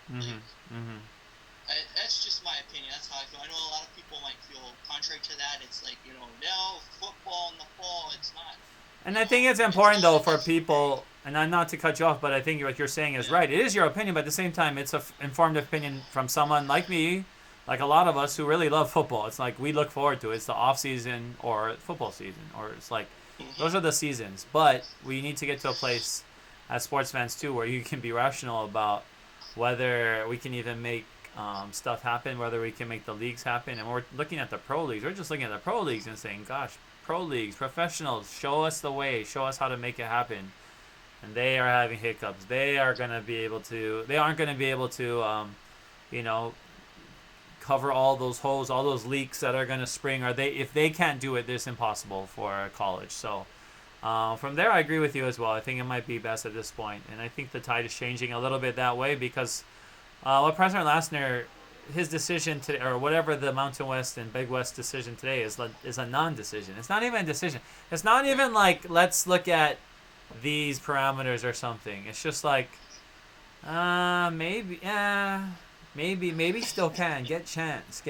That's just my opinion. That's how I feel. I know a lot of people might feel contrary to that. It's like, you know, no, football in the fall, it's not. And I think it's important, though, for people, and I'm not to cut you off, but I think what you're saying is right. It is your opinion, but at the same time, it's an informed opinion from someone like me, like a lot of us who really love football. It's like we look forward to it. It's the off season or football season, or it's like those are the seasons. But we need to get to a place as sports fans too, where you can be rational about whether we can even make stuff happen, whether we can make the leagues happen. And we're looking at the pro leagues. We're just looking at the pro leagues and saying, gosh, pro leagues, professionals, show us the way, show us how to make it happen. And they are having hiccups. They aren't going to be able to, you know, cover all those holes, all those leaks that are going to spring. If they can't do it, it's impossible for college. So from there, I agree with you as well. I think it might be best at this point. And I think the tide is changing a little bit that way, because what President Lassner, his decision today, or whatever the Mountain West and Big West decision today is a non-decision. It's not even a decision. It's not even like, let's look at these parameters or something. It's just like, maybe still can. Get chance.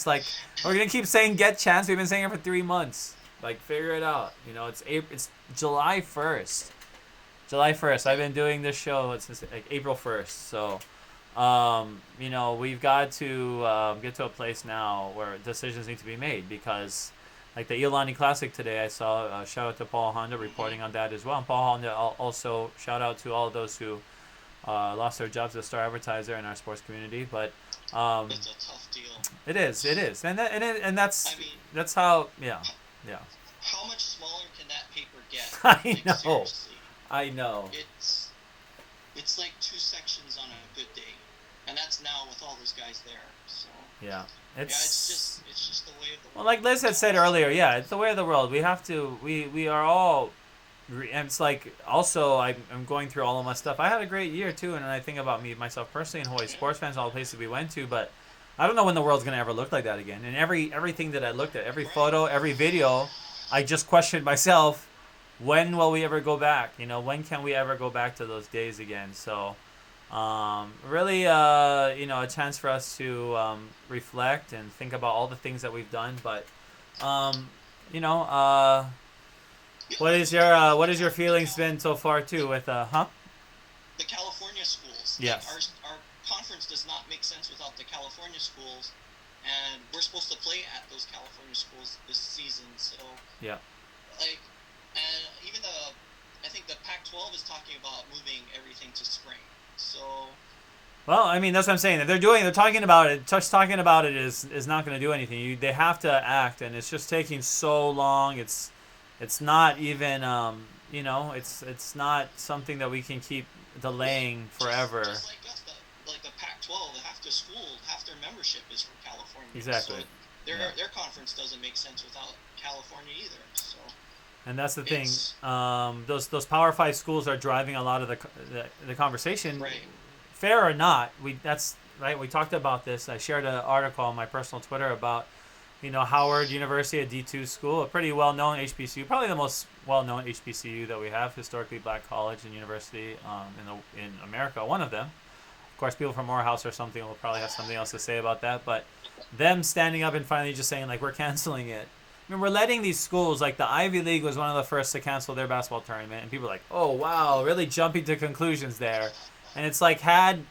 Like, we're going to keep saying get chance. We've been saying it for 3 months. Like, figure it out. You know, it's July 1st. July 1st. I've been doing this show since like April 1st. So, you know, we've got to get to a place now where decisions need to be made, because like the Iolani Classic today, I saw shout out to Paul Honda reporting on that as well. And Paul Honda also shout out to all of those who lost their jobs as star advertiser in our sports community. But it's a tough deal. It is, and that's, I mean, that's how How much smaller can that paper get? I know. Seriously. I know. It's like 2 sections on a good day, and that's now with all those guys there. So yeah, it's just the way of the world. Well, like Liz had said earlier, yeah, it's the way of the world. We have to. We are all. And it's like, also, I'm going through all of my stuff. I had a great year too, and I think about myself personally, and Hawaii sports fans, all the places we went to, but I don't know when the world's gonna ever look like that again. And everything that I looked at, every photo, every video, I just questioned myself, when will we ever go back? You know, when can we ever go back to those days again? So, really, you know, a chance for us to reflect and think about all the things that we've done. But, you know, What is your feelings been so far too with The California schools. Yes. Like our conference does not make sense without the California schools, and we're supposed to play at those California schools this season. So Yeah. like, and even I think the Pac-12 is talking about moving everything to spring. So. Well, I mean, that's what I'm saying. If they're talking about it. Just talking about it is not going to do anything. They have to act, and it's just taking so long. It's not even it's not something that we can keep delaying forever. Just like us, like the Pac-12, half their membership is from California. Exactly. So their conference doesn't make sense without California either. So. And that's the thing. Those Power 5 schools are driving a lot of the conversation. Right. Fair or not, that's right. We talked about this. I shared an article on my personal Twitter about, Howard University, a D2 school, a pretty well-known HBCU, probably the most well-known HBCU that we have, historically black college and university in America. One of them. Of course, people from Morehouse or something will probably have something else to say about that. But them standing up and finally just saying, like, we're canceling it. I mean, we're letting these schools, like the Ivy League was one of the first to cancel their basketball tournament, and people are like, oh, wow, really jumping to conclusions there. And it's like, had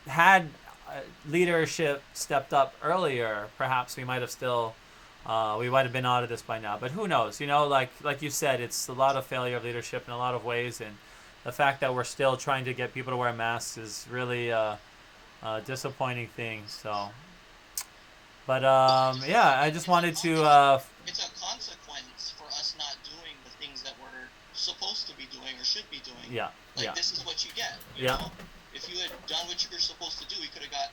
leadership stepped up earlier, perhaps we might have been out of this by now. But who knows? Like you said, it's a lot of failure of leadership in a lot of ways, and the fact that we're still trying to get people to wear masks is really a disappointing thing. So, but I just wanted to. It's a consequence for us not doing the things that we're supposed to be doing or should be doing. Yeah. This is what you get. You Yeah. know? If you had done what you were supposed to do, we could have got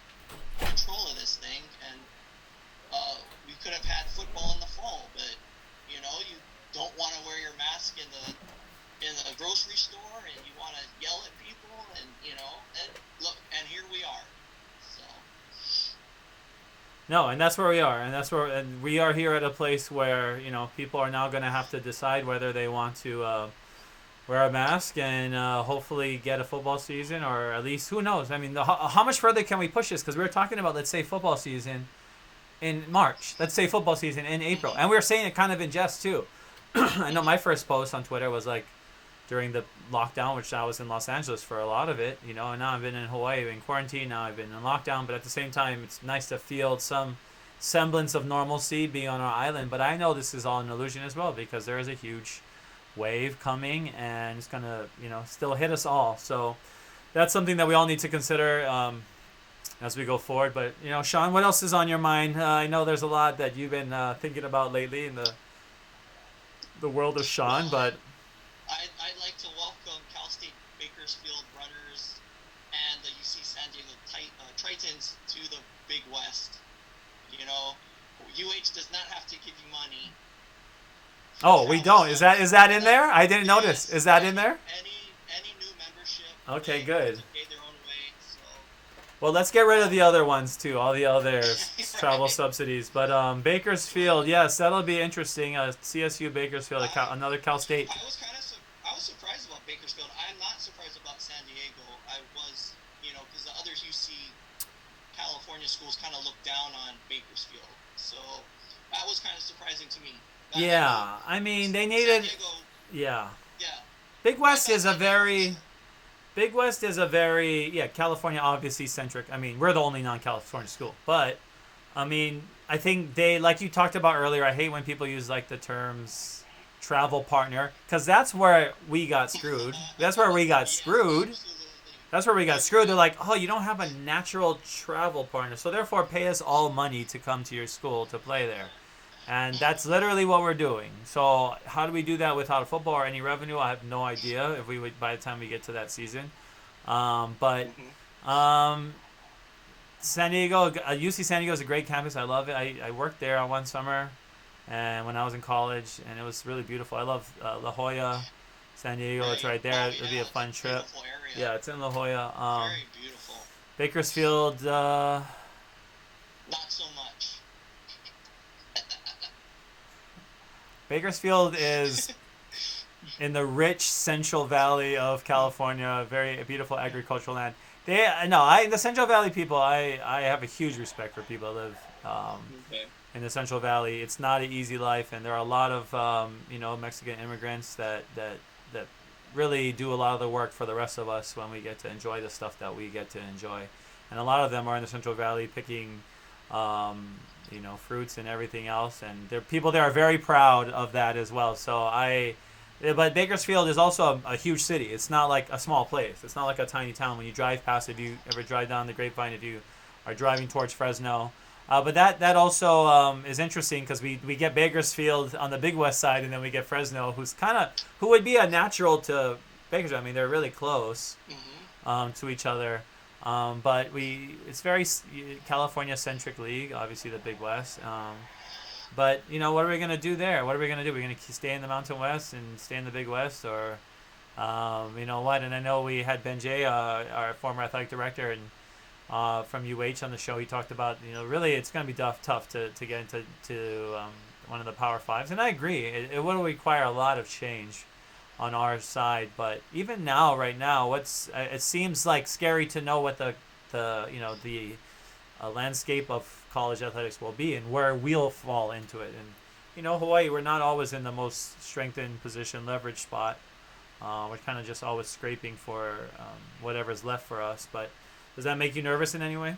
control of this thing, and we could have had football in the fall. But you don't want to wear your mask in the grocery store, and you want to yell at people, and and look, and here we are. So. No, and that's where we are, and we are here at a place where people are now going to have to decide whether they want to wear a mask and hopefully get a football season, or at least, who knows? I mean, how much further can we push this? Because we were talking about, let's say, football season in March. Let's say football season in April. And we were saying it kind of in jest, too. I know my first post on Twitter was like during the lockdown, which I was in Los Angeles for a lot of it, and now I've been in Hawaii in quarantine. Now I've been in lockdown, but at the same time, it's nice to feel some semblance of normalcy being on our island. But I know this is all an illusion as well, because there is a huge wave coming, and it's gonna still hit us all. So that's something that we all need to consider as we go forward. But Sean, what else is on your mind? I know there's a lot that you've been thinking about lately in the world of Sean. But I'd like to welcome Cal State Bakersfield runners and the UC San Diego Tritons to the Big West. UH does not have to give you money. Oh, we don't. Is that in there? I didn't notice. Is that in there? Any new membership. Okay, good. Pay their own way, so. Well, let's get rid of the other ones too. All the other Right. travel subsidies. But Bakersfield, yes, that'll be interesting. CSU Bakersfield, another Cal State. I was surprised about Bakersfield. I'm not surprised about San Diego. I was, because the other UC California schools kind of look down on Bakersfield. So that was kind of surprising to me. Yeah, I mean, they needed. San Diego, Yeah. yeah. Big West is a very California obviously centric. I mean, we're the only non-California school, but I mean, I think they, like you talked about earlier, I hate when people use like the terms travel partner, because that's where we got screwed. That's where we got screwed. Absolutely. That's where we got screwed. They're like, oh, you don't have a natural travel partner, so therefore pay us all money to come to your school to play there. And that's literally what we're doing. So how do we do that without football or any revenue? I have no idea if we would by the time we get to that season. But San Diego, UC San Diego is a great campus. I love it. I worked there one summer, and when I was in college, and it was really beautiful. I love La Jolla, San Diego. It's right there. It'll be a fun trip. Yeah, it's in La Jolla. Very beautiful. Bakersfield. Not so much. Bakersfield is in the rich Central Valley of California, very beautiful agricultural land. The Central Valley people, I have a huge respect for people that live in the Central Valley. It's not an easy life, and there are a lot of Mexican immigrants that really do a lot of the work for the rest of us when we get to enjoy the stuff that we get to enjoy. And a lot of them are in the Central Valley picking, fruits and everything else. And people there are very proud of that as well. But Bakersfield is also a huge city. It's not like a small place. It's not like a tiny town. When you drive past, if you ever drive down the Grapevine, if you are driving towards Fresno. But that also is interesting because we get Bakersfield on the Big West side, and then we get Fresno, who would be a natural to Bakersfield. I mean, they're really close to each other. But it's very California-centric league, obviously the Big West. But, what are we going to do there? What are we going to do? We're going to stay in the Mountain West and stay in the Big West? Or, what? And I know we had Ben Jay, our former athletic director, and from UH on the show. He talked about, really it's going to be tough to get into one of the Power Fives. And I agree. It will require a lot of change on our side. But even now, right now, it seems like scary to know what the landscape of college athletics will be and where we'll fall into it. And Hawaii, we're not always in the most strengthened position, leverage spot. We're kind of just always scraping for whatever's left for us. But does that make you nervous in any way?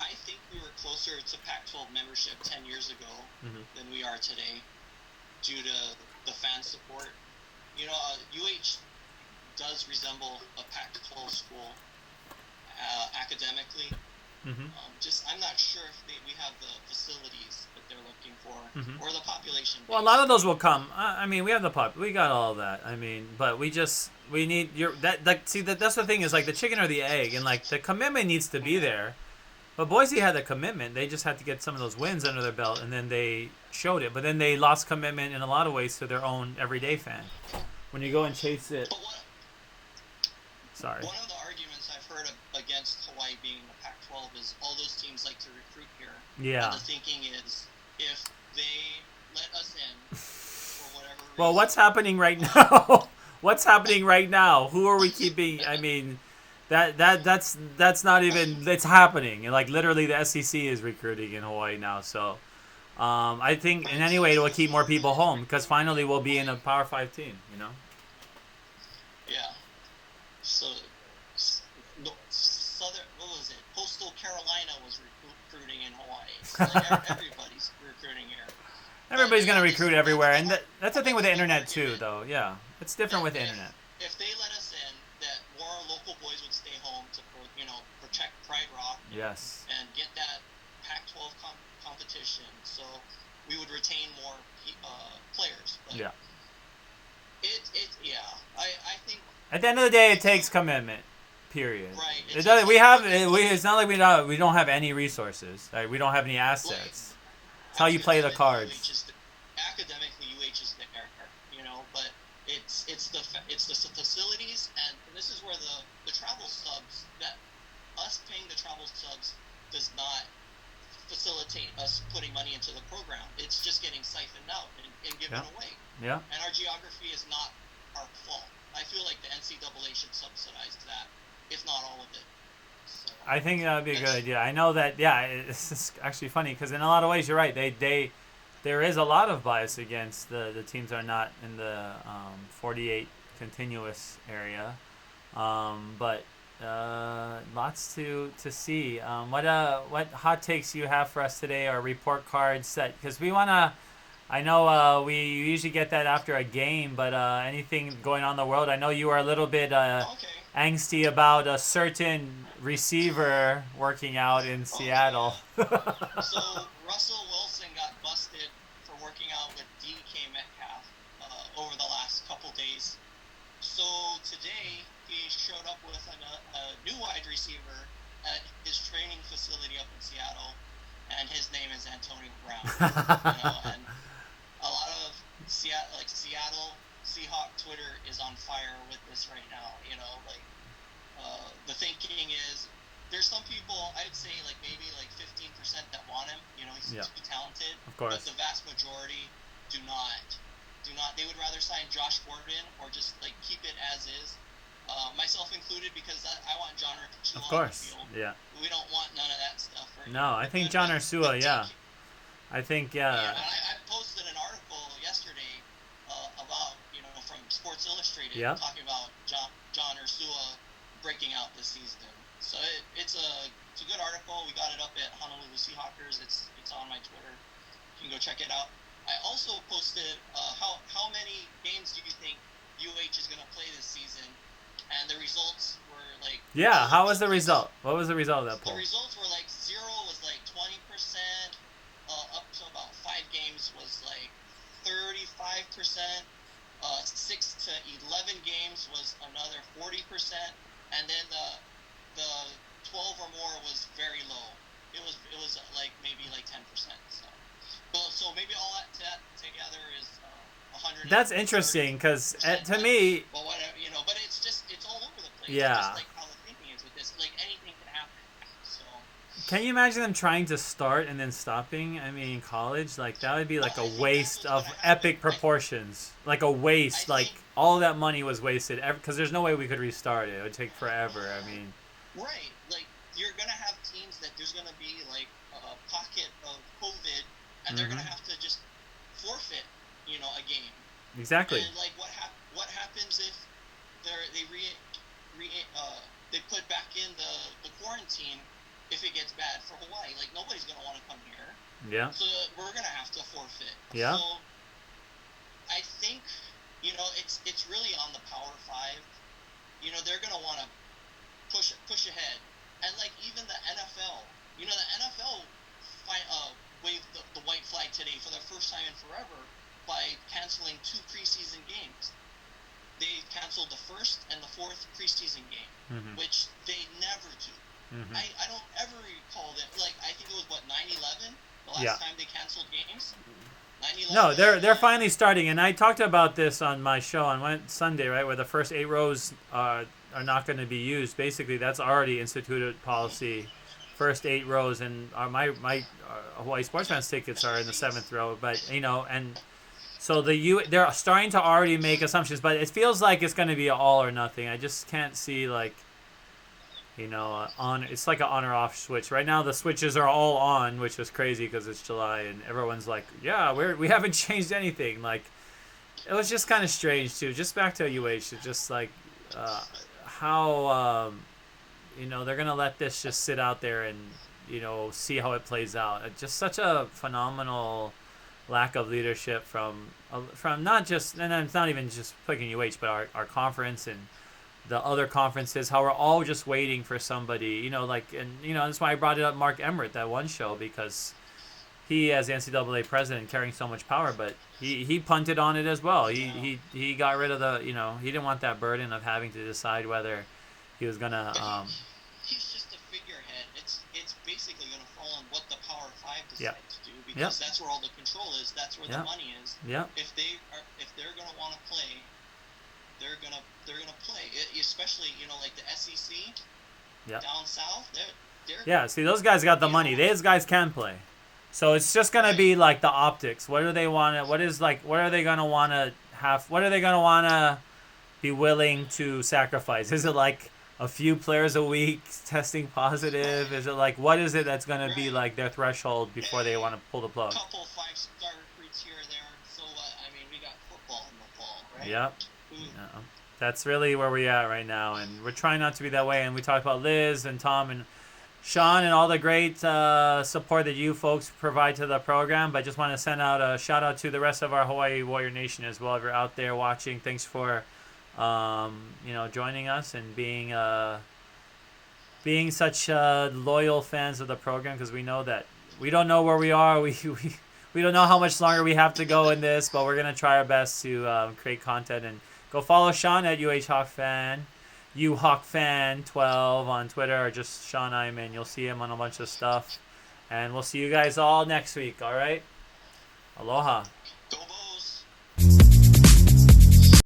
I think we were closer to Pac-12 membership 10 years ago than we are today, due to the fan support. UH does resemble a Pac-12 school academically. I'm not sure if we have the facilities that they're looking for or the population. Well, a lot of those will come. I mean, we have we got all that. I mean, but we need that's the thing is like the chicken or the egg, and like the commitment needs to be there. But Boise had the commitment. They just had to get some of those wins under their belt, and then they showed it. But then they lost commitment in a lot of ways to their own everyday fan. When you go and chase it. Sorry. One of the arguments I've heard against Hawaii being the Pac-12 is all those teams like to recruit here. Yeah. And the thinking is if they let us in for whatever reason. Well, what's happening right now? What's happening right now? Who are we keeping? I mean, that's not even. It's happening. And like literally, the SEC is recruiting in Hawaii now. So, I think in any way it will keep more people home because finally we'll be in a Power 5 team. Yeah. So, Coastal Carolina was recruiting in Hawaii. So like everybody's recruiting here. Everybody's going to recruit everywhere, and that's the thing with the internet too, though. Yeah, it's different with the internet. If they let us in, that more local boys would stay home to protect Pride Rock. Yes. And get that Pac-12 competition, so we would retain more players. But yeah. I think. At the end of the day, it takes commitment. Period. Right. It does. It's not like we don't have any resources. Like, we don't have any assets. It's how you play the cards. Academically, UH is there, but it's the facilities, and this is where the travel subs, that us paying the travel subs does not facilitate us putting money into the program. It's just getting siphoned out and given away. Yeah. And our geography is not our fault. I feel like the NCAA should subsidize that, if not all of it. So, I think that would be a good idea. I know that, it's actually funny because in a lot of ways, you're right. There is a lot of bias against the teams that are not in the 48 continuous area. But lots to see. What hot takes you have for us today, or report cards set? Because we want to. I know we usually get that after a game, but anything going on in the world? I know you are a little bit angsty about a certain receiver working out in Seattle. So Russell Wilson got busted for working out with DK Metcalf over the last couple days. So today he showed up with a new wide receiver at his training facility up in Seattle, and his name is Antonio Brown. And a lot of Seattle Seahawk Twitter is on fire with this right now. The thinking is there's some people, I'd say maybe 15% that want him. He's too talented. Of course. But the vast majority do not. They would rather sign Josh Gordon or just keep it as is. Myself included, because I want John Ricciuto on the field. Yeah. We don't want none of that stuff. No, I think John Ursua. Yeah, I think Yeah, I posted an article yesterday about from Sports Illustrated Yeah. talking about John Ursua breaking out this season. So it's a good article. We got it up at Honolulu Seahawkers. It's on my Twitter. You can go check it out. I also posted how many games do you think UH is going to play this season, and the results were like. Yeah, how was the result? What was the result of that poll? The results were like 0 was like 20%, up to about 5 games was like 35%, 6 to 11 games was another 40%, and then the 12 or more was very low. It was like maybe like 10%. So maybe all that together is 100. That's interesting because to me. Well, whatever, but it's all over the place. Yeah. Just like how the thinking is with this, like anything can happen. So. Can you imagine them trying to start and then stopping? I mean, in college, like that would be like a waste of epic proportions. Like a waste. Like all that money was wasted because there's no way we could restart it. It would take forever. I mean. Right. Like you're gonna have teams that there's gonna be like a pocket of COVID, and they're gonna have to just forfeit, a game. Exactly. And like what happens if they put back in the quarantine if it gets bad for Hawaii? Like nobody's gonna want to come here. Yeah. So we're gonna have to forfeit. Yeah. So I think it's really on the Power 5. They're gonna want to push ahead, and like even the NFL. The NFL waved the white flag today for the first time in forever by canceling 2 preseason games. They canceled the first and the 4th preseason game, which they never do. I don't ever recall that. Like I think it was 9/11 the last time they canceled games. 9/11. No, they're finally starting, and I talked about this on my show on Sunday, right, where the first 8 rows are not going to be used. Basically, that's already instituted policy. First 8 rows, and my Hawaii Sports Fans tickets are in the 7th row. But and so they're starting to already make assumptions, but it feels like it's going to be all or nothing. I just can't see like it's like an on or off switch. Right now the switches are all on, which is crazy because it's July and everyone's like, yeah, we haven't changed anything. Like it was just kind of strange too. Just back to UH, it's just like how they're gonna let this just sit out there and see how it plays out. It's just such a phenomenal lack of leadership from not just, and it's not even just picking UH, but our conference and the other conferences, how we're all just waiting for somebody, that's why I brought it up Mark Emmert, that one show, because he, as the NCAA president, carrying so much power, but he punted on it as well. He got rid of he didn't want that burden of having to decide whether he was going to... He's just a figurehead. It's basically going to fall on what the Power 5 decides to do, because that's where all the control is. That's where the money is. Yeah. If they're going to want to play, they're gonna play. Especially like the SEC down south. See, those guys got the money. Those guys can play. So it's just gonna be like the optics. What do they want to? What are they gonna want to have? What are they gonna want to be willing to sacrifice? Is it like a few players a week testing positive? Is it like what is it that's gonna be like their threshold before they want to pull the plug? A couple 5-star recruits here or there. So we got football in the fall, right? Yep. That's really where we're at right now, and we're trying not to be that way. And we talked about Liz and Tom and Sean and all the great support that you folks provide to the program. But just want to send out a shout out to the rest of our Hawaii Warrior Nation as well. If you're out there watching, thanks for joining us and being such loyal fans of the program, because we know that we don't know where we are. We don't know how much longer we have to go in this, but we're gonna try our best to create content. And go follow Sean at UHawkFan, UHawkFan12 on Twitter, or just Sean Eyman. You'll see him on a bunch of stuff. And we'll see you guys all next week, all right? Aloha.